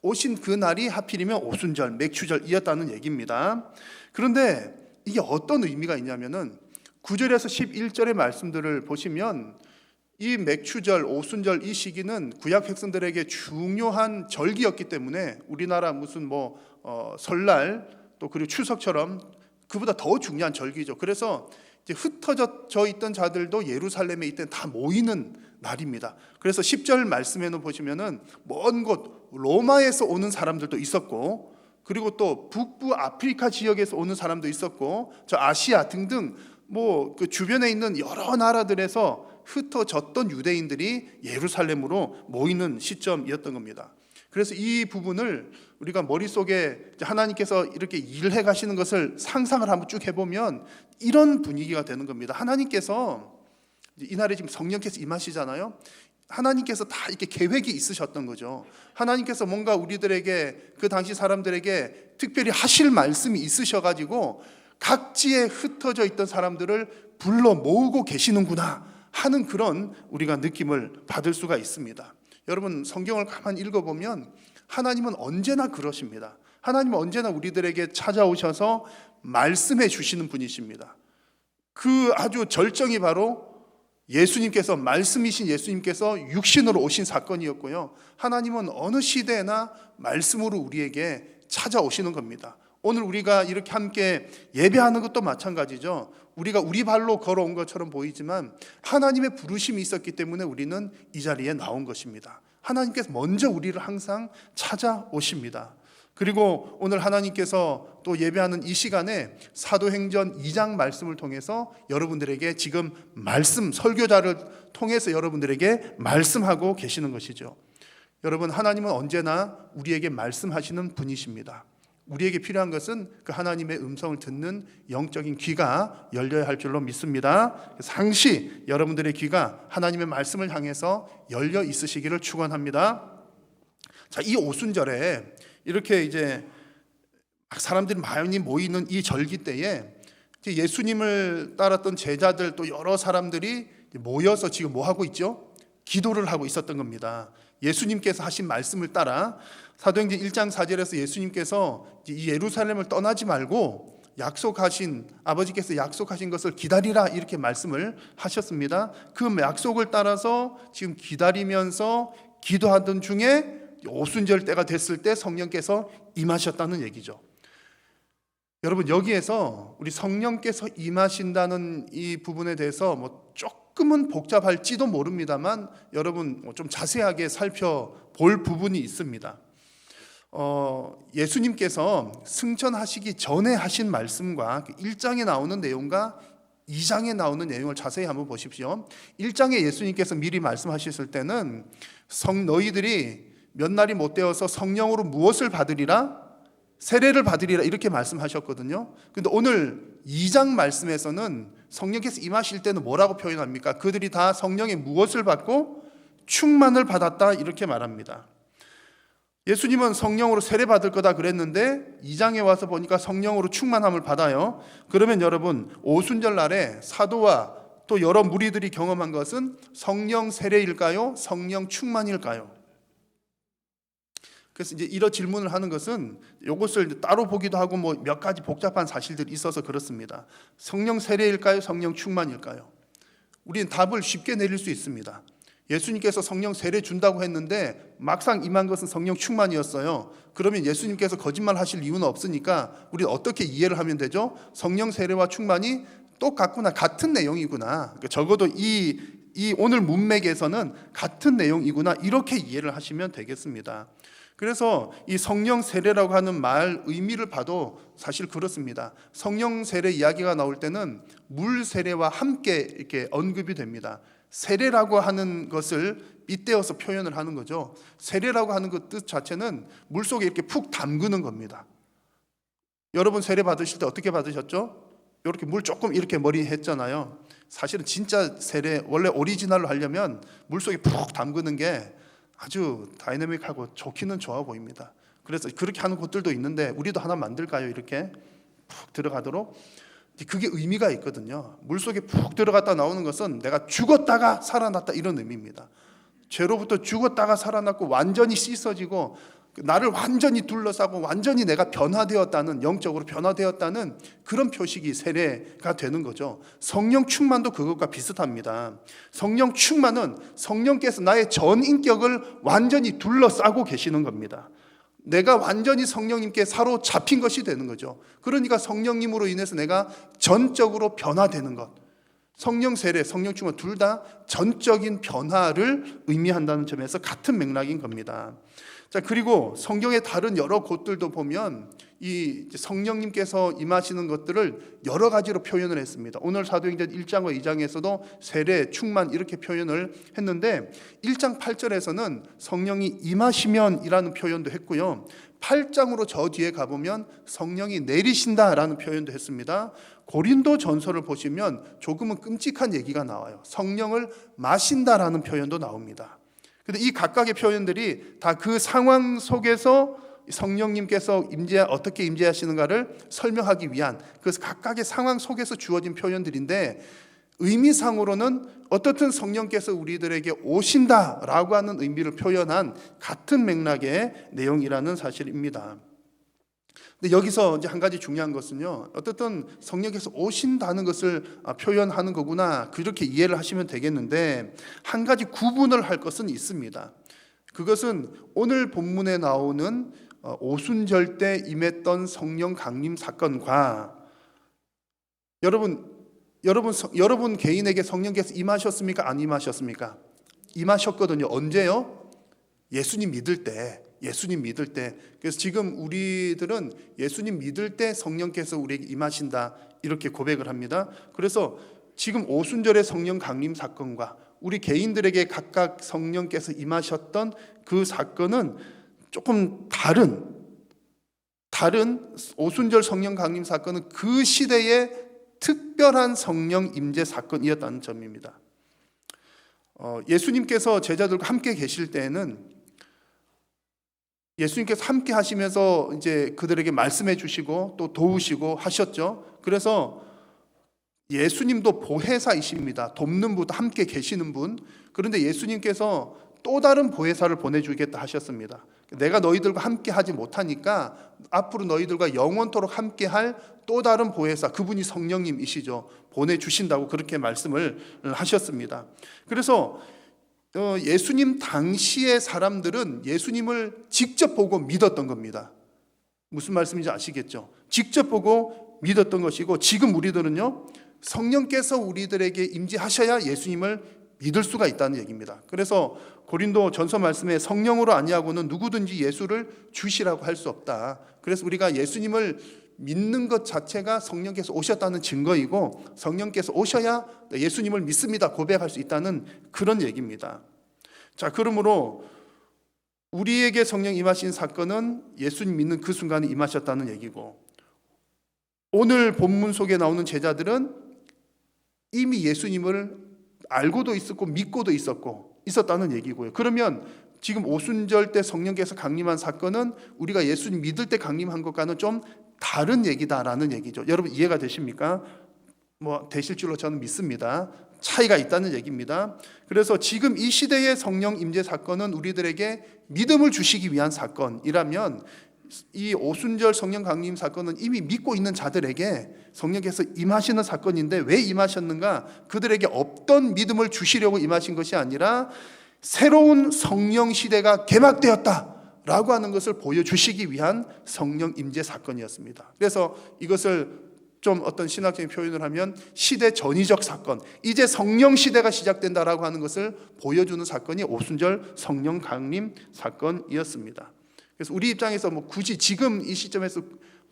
오신 그 날이 하필이면 오순절, 맥추절이었다는 얘기입니다. 그런데 이게 어떤 의미가 있냐면은 9절에서 11절의 말씀들을 보시면 이 맥추절, 오순절 이 시기는 구약 백성들에게 중요한 절기였기 때문에 우리나라 무슨 설날 또 그리고 추석처럼 그보다 더 중요한 절기죠. 그래서 이제 흩어져 있던 자들도 예루살렘에 이때 다 모이는 날입니다. 그래서 10절 말씀에는 보시면은 먼 곳 로마에서 오는 사람들도 있었고 그리고 또 북부 아프리카 지역에서 오는 사람도 있었고 저 아시아 등등 그 주변에 있는 여러 나라들에서 흩어졌던 유대인들이 예루살렘으로 모이는 시점이었던 겁니다. 그래서 이 부분을 우리가 머릿속에 하나님께서 이렇게 일해 가시는 것을 상상을 한번 쭉 해보면 이런 분위기가 되는 겁니다. 하나님께서 이날에 지금 성령께서 임하시잖아요. 하나님께서 다 이렇게 계획이 있으셨던 거죠. 하나님께서 뭔가 우리들에게 그 당시 사람들에게 특별히 하실 말씀이 있으셔가지고 각지에 흩어져 있던 사람들을 불러 모으고 계시는구나 하는 그런 우리가 느낌을 받을 수가 있습니다. 여러분 성경을 가만히 읽어보면 하나님은 언제나 그러십니다. 하나님은 언제나 우리들에게 찾아오셔서 말씀해 주시는 분이십니다. 그 아주 절정이 바로 예수님께서 말씀이신 예수님께서 육신으로 오신 사건이었고요. 하나님은 어느 시대나 말씀으로 우리에게 찾아오시는 겁니다. 오늘 우리가 이렇게 함께 예배하는 것도 마찬가지죠. 우리가 우리 발로 걸어온 것처럼 보이지만 하나님의 부르심이 있었기 때문에 우리는 이 자리에 나온 것입니다. 하나님께서 먼저 우리를 항상 찾아오십니다. 그리고 오늘 하나님께서 또 예배하는 이 시간에 사도행전 2장 말씀을 통해서 여러분들에게 지금 말씀 설교자를 통해서 여러분들에게 말씀하고 계시는 것이죠. 여러분 하나님은 언제나 우리에게 말씀하시는 분이십니다. 우리에게 필요한 것은 그 하나님의 음성을 듣는 영적인 귀가 열려야 할 줄로 믿습니다. 상시 여러분들의 귀가 하나님의 말씀을 향해서 열려 있으시기를 축원합니다. 자, 이 오순절에 이렇게 이제 사람들이 많이 모이는 이 절기 때에 예수님을 따랐던 제자들 또 여러 사람들이 모여서 지금 뭐 하고 있죠? 기도를 하고 있었던 겁니다. 예수님께서 하신 말씀을 따라 사도행전 1장 4절에서 예수님께서 이 예루살렘을 떠나지 말고 아버지께서 약속하신 것을 기다리라 이렇게 말씀을 하셨습니다. 그 약속을 따라서 지금 기다리면서 기도하던 중에 오순절 때가 됐을 때 성령께서 임하셨다는 얘기죠. 여러분 여기에서 우리 성령께서 임하신다는 이 부분에 대해서 조금은 복잡할지도 모릅니다만 여러분 좀 자세하게 살펴볼 부분이 있습니다. 예수님께서 승천하시기 전에 하신 말씀과 1장에 나오는 내용과 2장에 나오는 내용을 자세히 한번 보십시오. 1장에 예수님께서 미리 말씀하셨을 때는 너희들이 몇 날이 못 되어서 성령으로 무엇을 받으리라? 세례를 받으리라 이렇게 말씀하셨거든요. 그런데 오늘 2장 말씀에서는 성령께서 임하실 때는 뭐라고 표현합니까? 그들이 다 성령의 무엇을 받고 충만을 받았다 이렇게 말합니다. 예수님은 성령으로 세례 받을 거다 그랬는데 2장에 와서 보니까 성령으로 충만함을 받아요. 그러면 여러분, 오순절 날에 사도와 또 여러 무리들이 경험한 것은 성령 세례일까요? 성령 충만일까요? 그래서 이제 이런 질문을 하는 것은 이것을 따로 보기도 하고 뭐 몇 가지 복잡한 사실들이 있어서 그렇습니다. 성령 세례일까요? 성령 충만일까요? 우리는 답을 쉽게 내릴 수 있습니다. 예수님께서 성령 세례 준다고 했는데 막상 임한 것은 성령 충만이었어요. 그러면 예수님께서 거짓말 하실 이유는 없으니까 우리는 어떻게 이해를 하면 되죠? 성령 세례와 충만이 똑같구나, 같은 내용이구나. 그러니까 적어도 이 오늘 문맥에서는 같은 내용이구나, 이렇게 이해를 하시면 되겠습니다. 그래서 이 성령 세례라고 하는 말 의미를 봐도 사실 그렇습니다. 성령 세례 이야기가 나올 때는 물 세례와 함께 이렇게 언급이 됩니다. 세례라고 하는 것을 빗대어서 표현을 하는 거죠. 세례라고 하는 그 뜻 자체는 물 속에 이렇게 푹 담그는 겁니다. 여러분 세례 받으실 때 어떻게 받으셨죠? 이렇게 물 조금 이렇게 머리 했잖아요. 사실은 진짜 세례, 원래 오리지널로 하려면 물 속에 푹 담그는 게 아주 다이내믹하고 좋기는 좋아 보입니다. 그래서 그렇게 하는 곳들도 있는데 우리도 하나 만들까요? 이렇게 푹 들어가도록. 그게 의미가 있거든요. 물속에 푹 들어갔다 나오는 것은 내가 죽었다가 살아났다, 이런 의미입니다. 죄로부터 죽었다가 살아났고 완전히 씻어지고 나를 완전히 둘러싸고 완전히 내가 변화되었다는, 영적으로 변화되었다는 그런 표식이 세례가 되는 거죠. 성령 충만도 그것과 비슷합니다. 성령 충만은 성령께서 나의 전 인격을 완전히 둘러싸고 계시는 겁니다. 내가 완전히 성령님께 사로잡힌 것이 되는 거죠. 그러니까 성령님으로 인해서 내가 전적으로 변화되는 것. 성령 세례, 성령 충만 둘 다 전적인 변화를 의미한다는 점에서 같은 맥락인 겁니다. 자, 그리고 성경의 다른 여러 곳들도 보면 이 성령님께서 임하시는 것들을 여러 가지로 표현을 했습니다. 오늘 사도행전 1장과 2장에서도 세례, 충만 이렇게 표현을 했는데 1장 8절에서는 성령이 임하시면이라는 표현도 했고요. 8장으로 저 뒤에 가보면 성령이 내리신다라는 표현도 했습니다. 고린도 전서를 보시면 조금은 끔찍한 얘기가 나와요. 성령을 마신다라는 표현도 나옵니다. 근데 이 각각의 표현들이 다 그 상황 속에서 성령님께서 어떻게 임재하시는가를 설명하기 위한, 그래서 각각의 상황 속에서 주어진 표현들인데 의미상으로는 어떻든 성령께서 우리들에게 오신다라고 하는 의미를 표현한 같은 맥락의 내용이라는 사실입니다. 근데 여기서 이제 한 가지 중요한 것은요, 어쨌든 성령께서 오신다는 것을 표현하는 거구나, 그렇게 이해를 하시면 되겠는데 한 가지 구분을 할 것은 있습니다. 그것은 오늘 본문에 나오는 오순절 때 임했던 성령 강림 사건과 여러분 개인에게 성령께서 임하셨습니까? 안 임하셨습니까? 임하셨거든요. 언제요? 예수님 믿을 때. 그래서 지금 우리들은 예수님 믿을 때 성령께서 우리에게 임하신다, 이렇게 고백을 합니다. 그래서 지금 오순절의 성령 강림 사건과 우리 개인들에게 각각 성령께서 임하셨던 그 사건은 조금 다른 오순절 성령 강림 사건은 그 시대의 특별한 성령 임재 사건이었다는 점입니다. 예수님께서 제자들과 함께 계실 때에는 예수님께서 함께 하시면서 이제 그들에게 말씀해 주시고 또 도우시고 하셨죠. 그래서 예수님도 보혜사이십니다. 돕는 분, 함께 계시는 분. 그런데 예수님께서 또 다른 보혜사를 보내주겠다 하셨습니다. 내가 너희들과 함께 하지 못하니까 앞으로 너희들과 영원토록 함께 할 또 다른 보혜사, 그분이 성령님이시죠. 보내주신다고 그렇게 말씀을 하셨습니다. 그래서 예수님 당시의 사람들은 예수님을 직접 보고 믿었던 겁니다. 무슨 말씀인지 아시겠죠? 직접 보고 믿었던 것이고, 지금 우리들은요, 성령께서 우리들에게 임재하셔야 예수님을 믿을 수가 있다는 얘기입니다. 그래서 고린도 전서 말씀에 성령으로 아니하고는 누구든지 예수를 주시라고 할 수 없다. 그래서 우리가 예수님을 믿는 것 자체가 성령께서 오셨다는 증거이고, 성령께서 오셔야 예수님을 믿습니다 고백할 수 있다는 그런 얘기입니다. 자, 그러므로 우리에게 성령 임하신 사건은 예수님 믿는 그 순간에 임하셨다는 얘기고, 오늘 본문 속에 나오는 제자들은 이미 예수님을 알고도 있었고 믿고도 있었다는 얘기고요. 그러면 지금 오순절 때 성령께서 강림한 사건은 우리가 예수님 믿을 때 강림한 것과는 좀 다른 얘기다라는 얘기죠. 여러분 이해가 되십니까? 되실 줄로 저는 믿습니다. 차이가 있다는 얘기입니다. 그래서 지금 이 시대의 성령 임재 사건은 우리들에게 믿음을 주시기 위한 사건이라면, 이 오순절 성령 강림 사건은 이미 믿고 있는 자들에게 성령께서 임하시는 사건인데, 왜 임하셨는가? 그들에게 없던 믿음을 주시려고 임하신 것이 아니라 새로운 성령 시대가 개막되었다라고 하는 것을 보여주시기 위한 성령 임재 사건이었습니다. 그래서 이것을 좀 어떤 신학적인 표현을 하면 시대 전이적 사건, 이제 성령 시대가 시작된다라고 하는 것을 보여주는 사건이 오순절 성령 강림 사건이었습니다. 그래서 우리 입장에서 굳이 지금 이 시점에서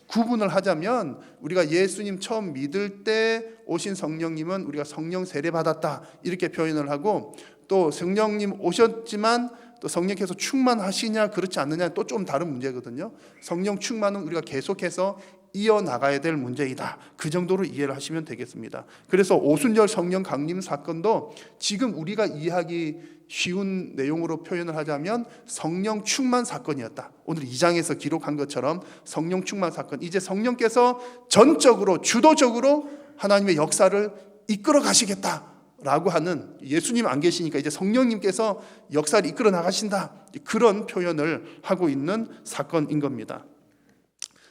구분을 하자면, 우리가 예수님 처음 믿을 때 오신 성령님은 우리가 성령 세례 받았다 이렇게 표현을 하고, 또 성령님 오셨지만 또 성령께서 충만하시냐 그렇지 않느냐 또 좀 다른 문제거든요. 성령 충만은 우리가 계속해서 이어나가야 될 문제이다, 그 정도로 이해를 하시면 되겠습니다. 그래서 오순절 성령 강림 사건도 지금 우리가 이해하기 쉬운 내용으로 표현을 하자면 성령 충만 사건이었다. 오늘 2장에서 기록한 것처럼 성령 충만 사건, 이제 성령께서 전적으로 주도적으로 하나님의 역사를 이끌어 가시겠다라고 하는, 예수님 안 계시니까 이제 성령님께서 역사를 이끌어 나가신다, 그런 표현을 하고 있는 사건인 겁니다.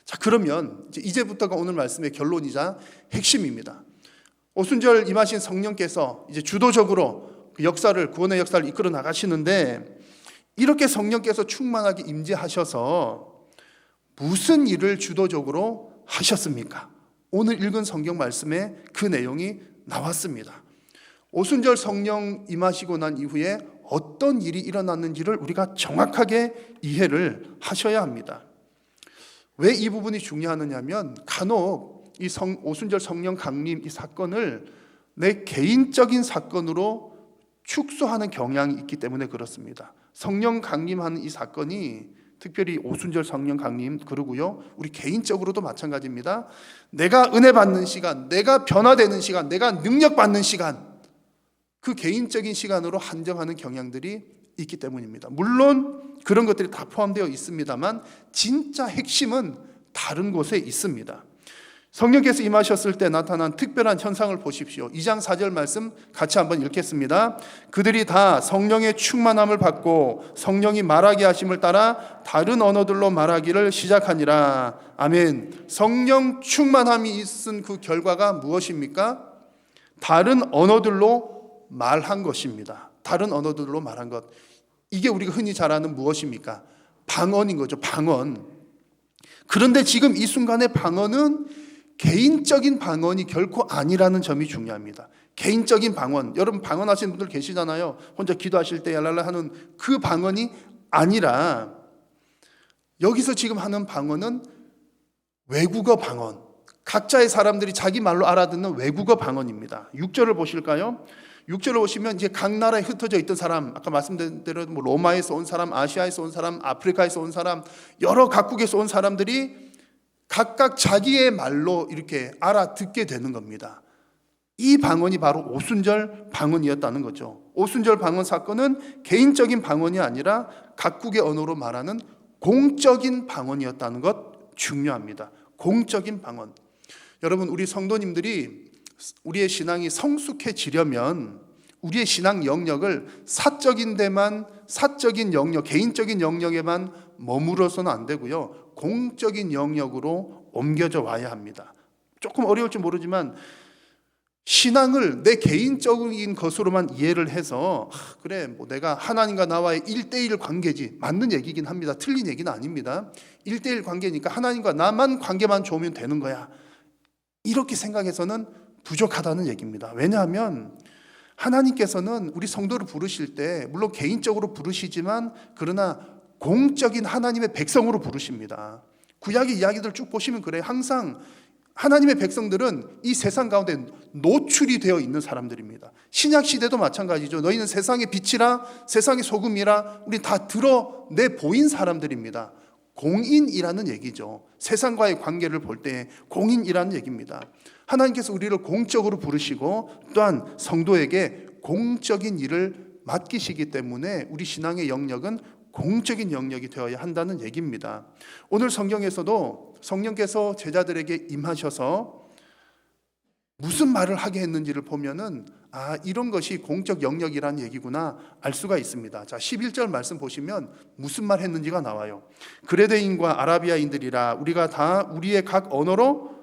자, 그러면 이제부터가 오늘 말씀의 결론이자 핵심입니다. 오순절 임하신 성령께서 이제 주도적으로 그 역사를, 구원의 역사를 이끌어 나가시는데, 이렇게 성령께서 충만하게 임재하셔서 무슨 일을 주도적으로 하셨습니까? 오늘 읽은 성경 말씀에 그 내용이 나왔습니다. 오순절 성령 임하시고 난 이후에 어떤 일이 일어났는지를 우리가 정확하게 이해를 하셔야 합니다. 왜 이 부분이 중요하느냐면, 간혹 이 오순절 성령 강림 이 사건을 내 개인적인 사건으로 축소하는 경향이 있기 때문에 그렇습니다. 성령 강림하는 이 사건이, 특별히 오순절 성령 강림, 그러고요 우리 개인적으로도 마찬가지입니다. 내가 은혜 받는 시간, 내가 변화되는 시간, 내가 능력 받는 시간, 그 개인적인 시간으로 한정하는 경향들이 있기 때문입니다. 물론 그런 것들이 다 포함되어 있습니다만 진짜 핵심은 다른 곳에 있습니다. 성령께서 임하셨을 때 나타난 특별한 현상을 보십시오. 2장 4절 말씀 같이 한번 읽겠습니다. 그들이 다 성령의 충만함을 받고 성령이 말하게 하심을 따라 다른 언어들로 말하기를 시작하니라. 아멘. 성령 충만함이 있은 그 결과가 무엇입니까? 다른 언어들로 말한 것입니다. 다른 언어들로 말한 것. 이게 우리가 흔히 잘 아는 무엇입니까? 방언인 거죠. 방언. 그런데 지금 이 순간의 방언은 개인적인 방언이 결코 아니라는 점이 중요합니다. 개인적인 방언. 여러분 방언하시는 분들 계시잖아요. 혼자 기도하실 때 얄랄라 하는 그 방언이 아니라, 여기서 지금 하는 방언은 외국어 방언. 각자의 사람들이 자기 말로 알아듣는 외국어 방언입니다. 6절을 보실까요? 6절을 보시면 이제 각 나라에 흩어져 있던 사람, 아까 말씀드린 대로 로마에서 온 사람, 아시아에서 온 사람, 아프리카에서 온 사람, 여러 각국에서 온 사람들이 각각 자기의 말로 이렇게 알아듣게 되는 겁니다. 이 방언이 바로 오순절 방언이었다는 거죠. 오순절 방언 사건은 개인적인 방언이 아니라 각국의 언어로 말하는 공적인 방언이었다는 것 중요합니다. 공적인 방언. 여러분, 우리 성도님들이 우리의 신앙이 성숙해지려면 우리의 신앙 영역을 사적인 데만, 사적인 영역, 개인적인 영역에만 머물러서는 안 되고요, 공적인 영역으로 옮겨져 와야 합니다. 조금 어려울지 모르지만 신앙을 내 개인적인 것으로만 이해를 해서 그래 내가 하나님과 나와의 1대1 관계지, 맞는 얘기긴 합니다. 틀린 얘기는 아닙니다. 1대1 관계니까 하나님과 나만 관계만 좋으면 되는 거야, 이렇게 생각해서는 부족하다는 얘기입니다. 왜냐하면 하나님께서는 우리 성도를 부르실 때 물론 개인적으로 부르시지만 그러나 공적인 하나님의 백성으로 부르십니다. 구약의 이야기들 쭉 보시면 그래요. 항상 하나님의 백성들은 이 세상 가운데 노출이 되어 있는 사람들입니다. 신약 시대도 마찬가지죠. 너희는 세상의 빛이라 세상의 소금이라, 우리 다 드러내 보인 사람들입니다. 공인이라는 얘기죠. 세상과의 관계를 볼 때 공인이라는 얘기입니다. 하나님께서 우리를 공적으로 부르시고 또한 성도에게 공적인 일을 맡기시기 때문에 우리 신앙의 영역은 공적인 영역이 되어야 한다는 얘기입니다. 오늘 성경에서도 성령께서 제자들에게 임하셔서 무슨 말을 하게 했는지를 보면은 이런 것이 공적 영역이라는 얘기구나 알 수가 있습니다. 자, 11절 말씀 보시면 무슨 말 했는지가 나와요. 그레데인과 아라비아인들이라 우리가 다 우리의 각 언어로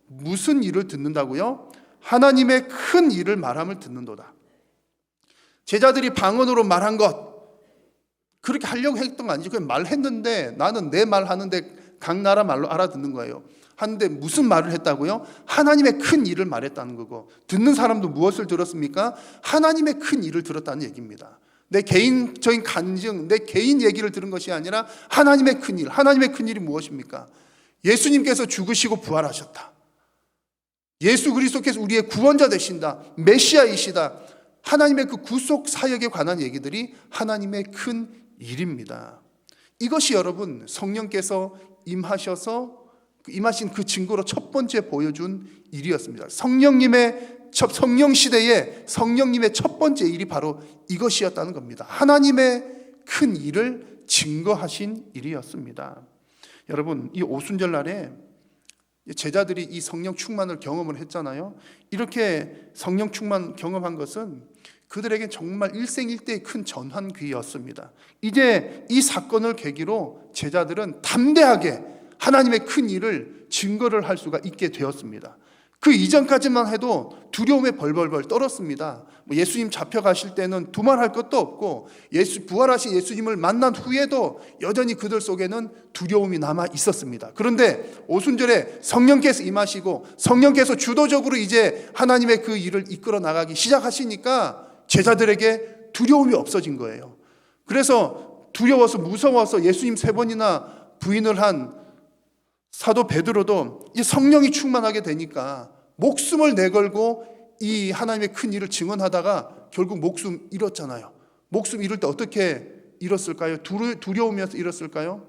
무슨 일을 듣는다고요? 하나님의 큰 일을 말함을 듣는도다. 제자들이 방언으로 말한 것 그렇게 하려고 했던 거 아니지. 그냥 말했는데 나는 내 말 하는데 각 나라 말로 알아듣는 거예요. 하는데 무슨 말을 했다고요? 하나님의 큰 일을 말했다는 거고, 듣는 사람도 무엇을 들었습니까? 하나님의 큰 일을 들었다는 얘기입니다. 내 개인적인 간증, 내 개인 얘기를 들은 것이 아니라 하나님의 큰 일. 하나님의 큰 일이 무엇입니까? 예수님께서 죽으시고 부활하셨다. 예수 그리스도께서 우리의 구원자 되신다. 메시아이시다. 하나님의 그 구속 사역에 관한 얘기들이 하나님의 큰 일입니다. 이것이 여러분 성령께서 임하신 그 증거로 첫 번째 보여준 일이었습니다. 성령 시대에 성령님의 첫 번째 일이 바로 이것이었다는 겁니다. 하나님의 큰 일을 증거하신 일이었습니다. 여러분, 이 오순절 날에 제자들이 이 성령 충만을 경험을 했잖아요. 이렇게 성령 충만 경험한 것은 그들에게 정말 일생일대의 큰 전환기였습니다. 이제 이 사건을 계기로 제자들은 담대하게 하나님의 큰 일을 증거를 할 수가 있게 되었습니다. 그 이전까지만 해도 두려움에 벌벌벌 떨었습니다. 예수님 잡혀가실 때는 두말할 것도 없고 부활하신 예수님을 만난 후에도 여전히 그들 속에는 두려움이 남아 있었습니다. 그런데 오순절에 성령께서 임하시고 성령께서 주도적으로 이제 하나님의 그 일을 이끌어 나가기 시작하시니까 제자들에게 두려움이 없어진 거예요. 그래서 두려워서 무서워서 예수님 3번이나 부인을 한 사도 베드로도 이 성령이 충만하게 되니까 목숨을 내걸고 이 하나님의 큰 일을 증언하다가 결국 목숨 잃었잖아요. 목숨 잃을 때 어떻게 잃었을까요? 두려우면서 잃었을까요?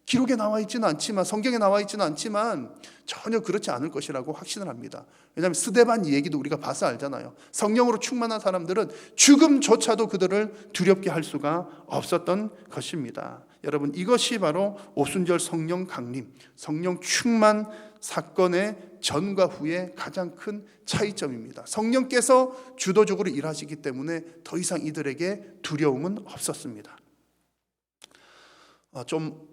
기록에 나와 있지는 않지만, 성경에 나와 있지는 않지만 전혀 그렇지 않을 것이라고 확신을 합니다. 왜냐하면 스데반 얘기도 우리가 봐서 알잖아요. 성령으로 충만한 사람들은 죽음조차도 그들을 두렵게 할 수가 없었던 것입니다. 여러분, 이것이 바로 오순절 성령 강림, 성령 충만 사건의 전과 후의 가장 큰 차이점입니다. 성령께서 주도적으로 일하시기 때문에 더 이상 이들에게 두려움은 없었습니다. 좀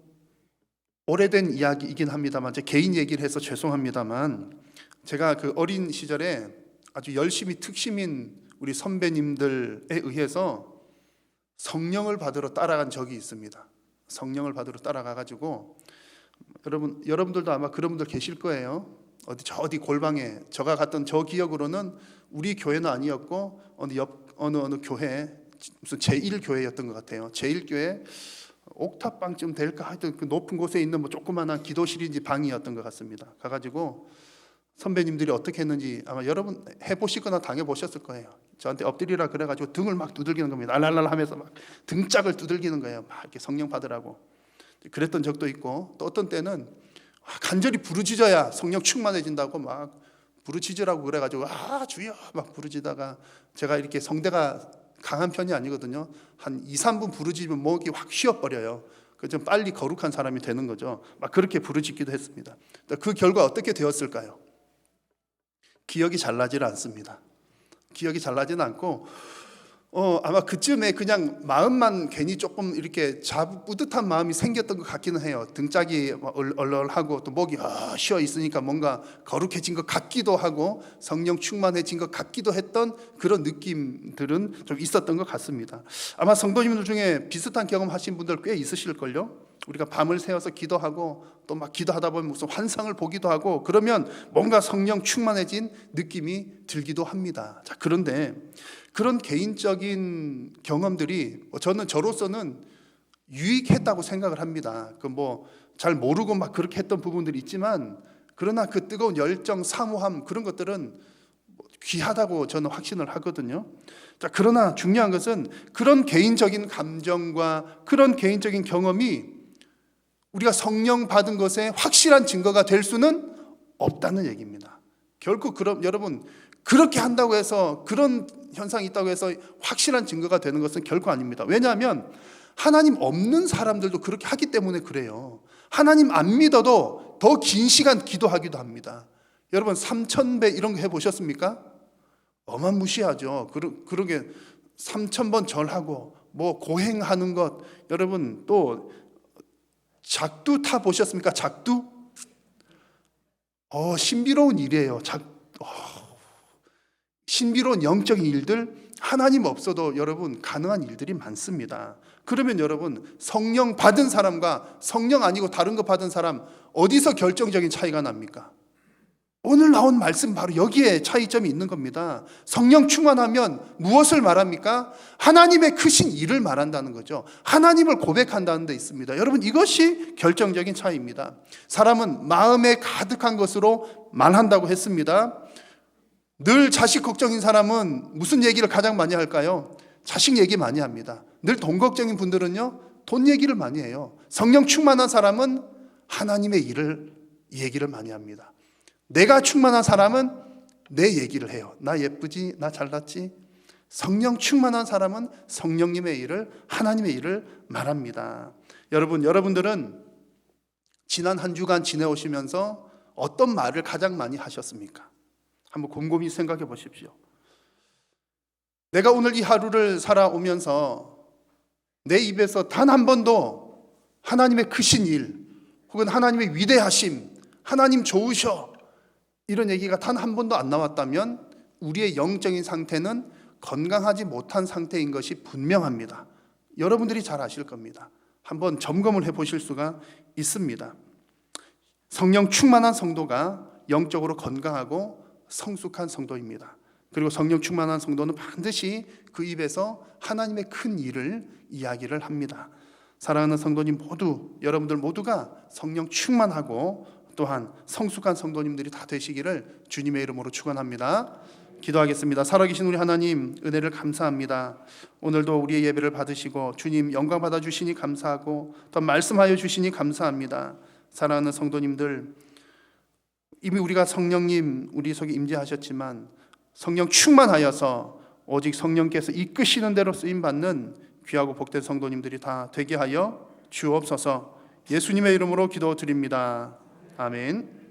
오래된 이야기이긴 합니다만, 제 개인 얘기를 해서 죄송합니다만, 제가 그 어린 시절에 아주 열심히 특심인 우리 선배님들에 의해서 성령을 받으러 따라간 적이 있습니다. 성령을 받으러 따라가가지고 여러분들도 아마 그런 분들 계실 거예요. 어디 골방에 제가 갔던 저 기억으로는 우리 교회는 아니었고 어느 교회, 무슨 제1교회였던 것 같아요. 제1교회 옥탑방쯤 될까 하여튼 그 높은 곳에 있는 조그마한 기도실인지 방이었던 것 같습니다. 가가지고 선배님들이 어떻게 했는지 아마 여러분 해보시거나 당해보셨을 거예요. 저한테 엎드리라 그래가지고 등을 막 두들기는 겁니다. 알랄랄 하면서 막 등짝을 두들기는 거예요. 막 이렇게 성령 받으라고. 그랬던 적도 있고, 또 어떤 때는 간절히 부르짖어야 성령 충만해진다고 막 부르짖으라고 그래가지고 주여 막 부르짖다가, 제가 이렇게 성대가 강한 편이 아니거든요. 한 2-3분 부르짖으면 목이 확 쉬어버려요. 좀 빨리 거룩한 사람이 되는 거죠. 막 그렇게 부르짖기도 했습니다. 그 결과 어떻게 되었을까요? 기억이 잘 나질 않습니다. 기억이 잘 나지는 않고 아마 그쯤에 그냥 마음만 괜히 조금 이렇게 뿌듯한 마음이 생겼던 것 같기는 해요. 등짝이 얼얼하고 또 목이 쉬어 있으니까 뭔가 거룩해진 것 같기도 하고 성령 충만해진 것 같기도 했던 그런 느낌들은 좀 있었던 것 같습니다. 아마 성도님들 중에 비슷한 경험하신 분들 꽤 있으실걸요. 우리가 밤을 새워서 기도하고 또 막 기도하다 보면 무슨 환상을 보기도 하고 그러면 뭔가 성령 충만해진 느낌이 들기도 합니다. 자, 그런데 그런 개인적인 경험들이 저로서는 유익했다고 생각을 합니다. 잘 모르고 막 그렇게 했던 부분들이 있지만, 그러나 그 뜨거운 열정, 사모함 그런 것들은 귀하다고 저는 확신을 하거든요. 자, 그러나 중요한 것은 그런 개인적인 감정과 그런 개인적인 경험이 우리가 성령 받은 것에 확실한 증거가 될 수는 없다는 얘기입니다. 결코 여러분 그렇게 한다고 해서, 그런 현상이 있다고 해서 확실한 증거가 되는 것은 결코 아닙니다. 왜냐하면 하나님 없는 사람들도 그렇게 하기 때문에 그래요. 하나님 안 믿어도 더 긴 시간 기도하기도 합니다. 여러분 3000배 이런 거 해보셨습니까? 어마무시하죠. 그러게 3000번 절하고 뭐 고행하는 것. 여러분 또 작두 타 보셨습니까? 작두? 신비로운 일이에요. 신비로운 영적인 일들, 하나님 없어도 여러분 가능한 일들이 많습니다. 그러면 여러분 성령 받은 사람과 성령 아니고 다른 거 받은 사람 어디서 결정적인 차이가 납니까? 오늘 나온 말씀 바로 여기에 차이점이 있는 겁니다. 성령 충만하면 무엇을 말합니까? 하나님의 크신 일을 말한다는 거죠. 하나님을 고백한다는 데 있습니다. 여러분 이것이 결정적인 차이입니다. 사람은 마음에 가득한 것으로 말한다고 했습니다. 늘 자식 걱정인 사람은 무슨 얘기를 가장 많이 할까요? 자식 얘기 많이 합니다. 늘 돈 걱정인 분들은요, 돈 얘기를 많이 해요. 성령 충만한 사람은 하나님의 얘기를 많이 합니다. 내가 충만한 사람은 내 얘기를 해요. 나 예쁘지? 나 잘났지? 성령 충만한 사람은 성령님의 일을, 하나님의 일을 말합니다. 여러분들은 지난 한 주간 지내오시면서 어떤 말을 가장 많이 하셨습니까? 한번 곰곰이 생각해 보십시오. 내가 오늘 이 하루를 살아오면서 내 입에서 단 한 번도 하나님의 크신 일, 혹은 하나님의 위대하심, 하나님 좋으셔, 이런 얘기가 단 한 번도 안 나왔다면 우리의 영적인 상태는 건강하지 못한 상태인 것이 분명합니다. 여러분들이 잘 아실 겁니다. 한번 점검을 해보실 수가 있습니다. 성령 충만한 성도가 영적으로 건강하고 성숙한 성도입니다. 그리고 성령 충만한 성도는 반드시 그 입에서 하나님의 큰 일을 이야기를 합니다. 사랑하는 성도님 모두, 여러분들 모두가 성령 충만하고 또한 성숙한 성도님들이 다 되시기를 주님의 이름으로 축원합니다. 기도하겠습니다. 살아계신 우리 하나님, 은혜를 감사합니다. 오늘도 우리의 예배를 받으시고 주님 영광 받아주시니 감사하고 또 말씀하여 주시니 감사합니다. 사랑하는 성도님들, 이미 우리가 성령님 우리 속에 임재하셨지만 성령 충만하여서 오직 성령께서 이끄시는 대로 쓰임받는 귀하고 복된 성도님들이 다 되게 하여 주옵소서. 예수님의 이름으로 기도드립니다. 아멘.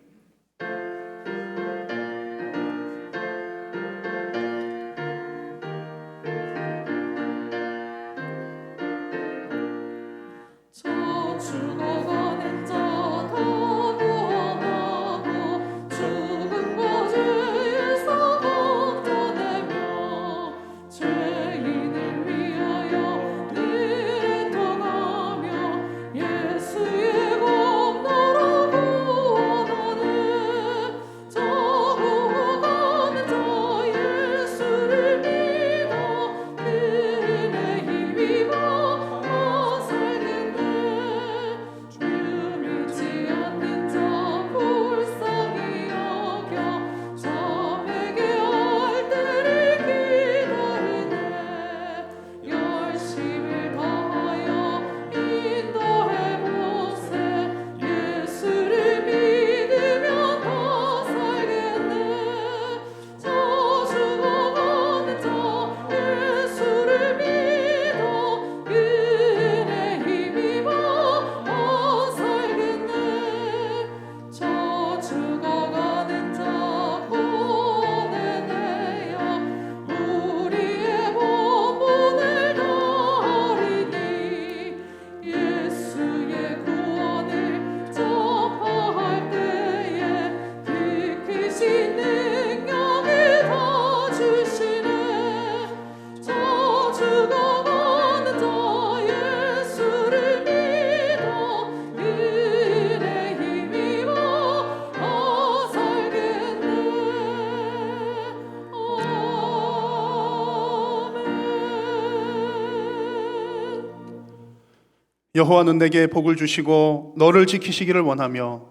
여호와는 내게 복을 주시고 너를 지키시기를 원하며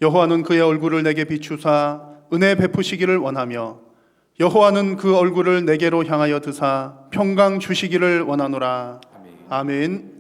여호와는 그의 얼굴을 내게 비추사 은혜 베푸시기를 원하며 여호와는 그 얼굴을 내게로 향하여 드사 평강 주시기를 원하노라. 아멘.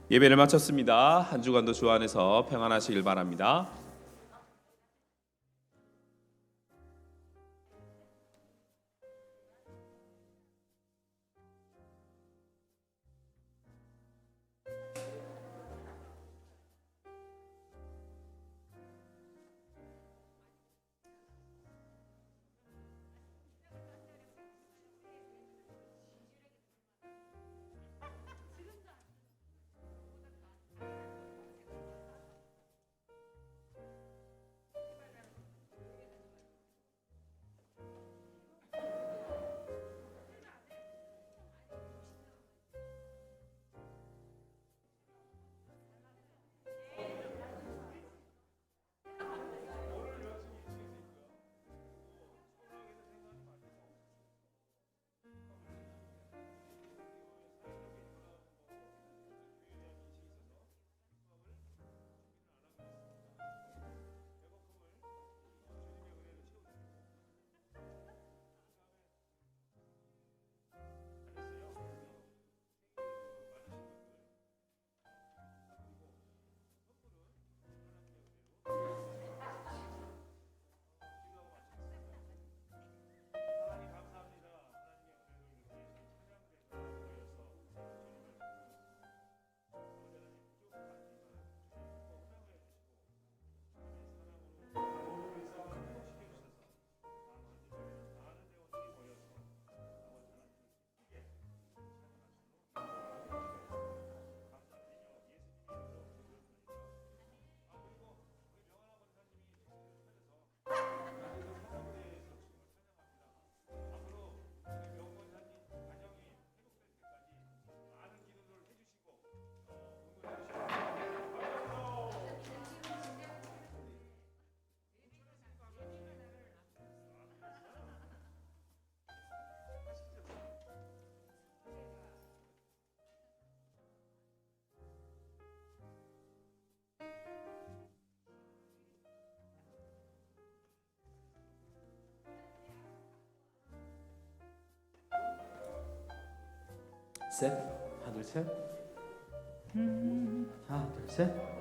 예배를 마쳤습니다. 한 주간도 주 안에서 평안하시길 바랍니다. 셋, 하나 둘 셋, 하나 둘 셋.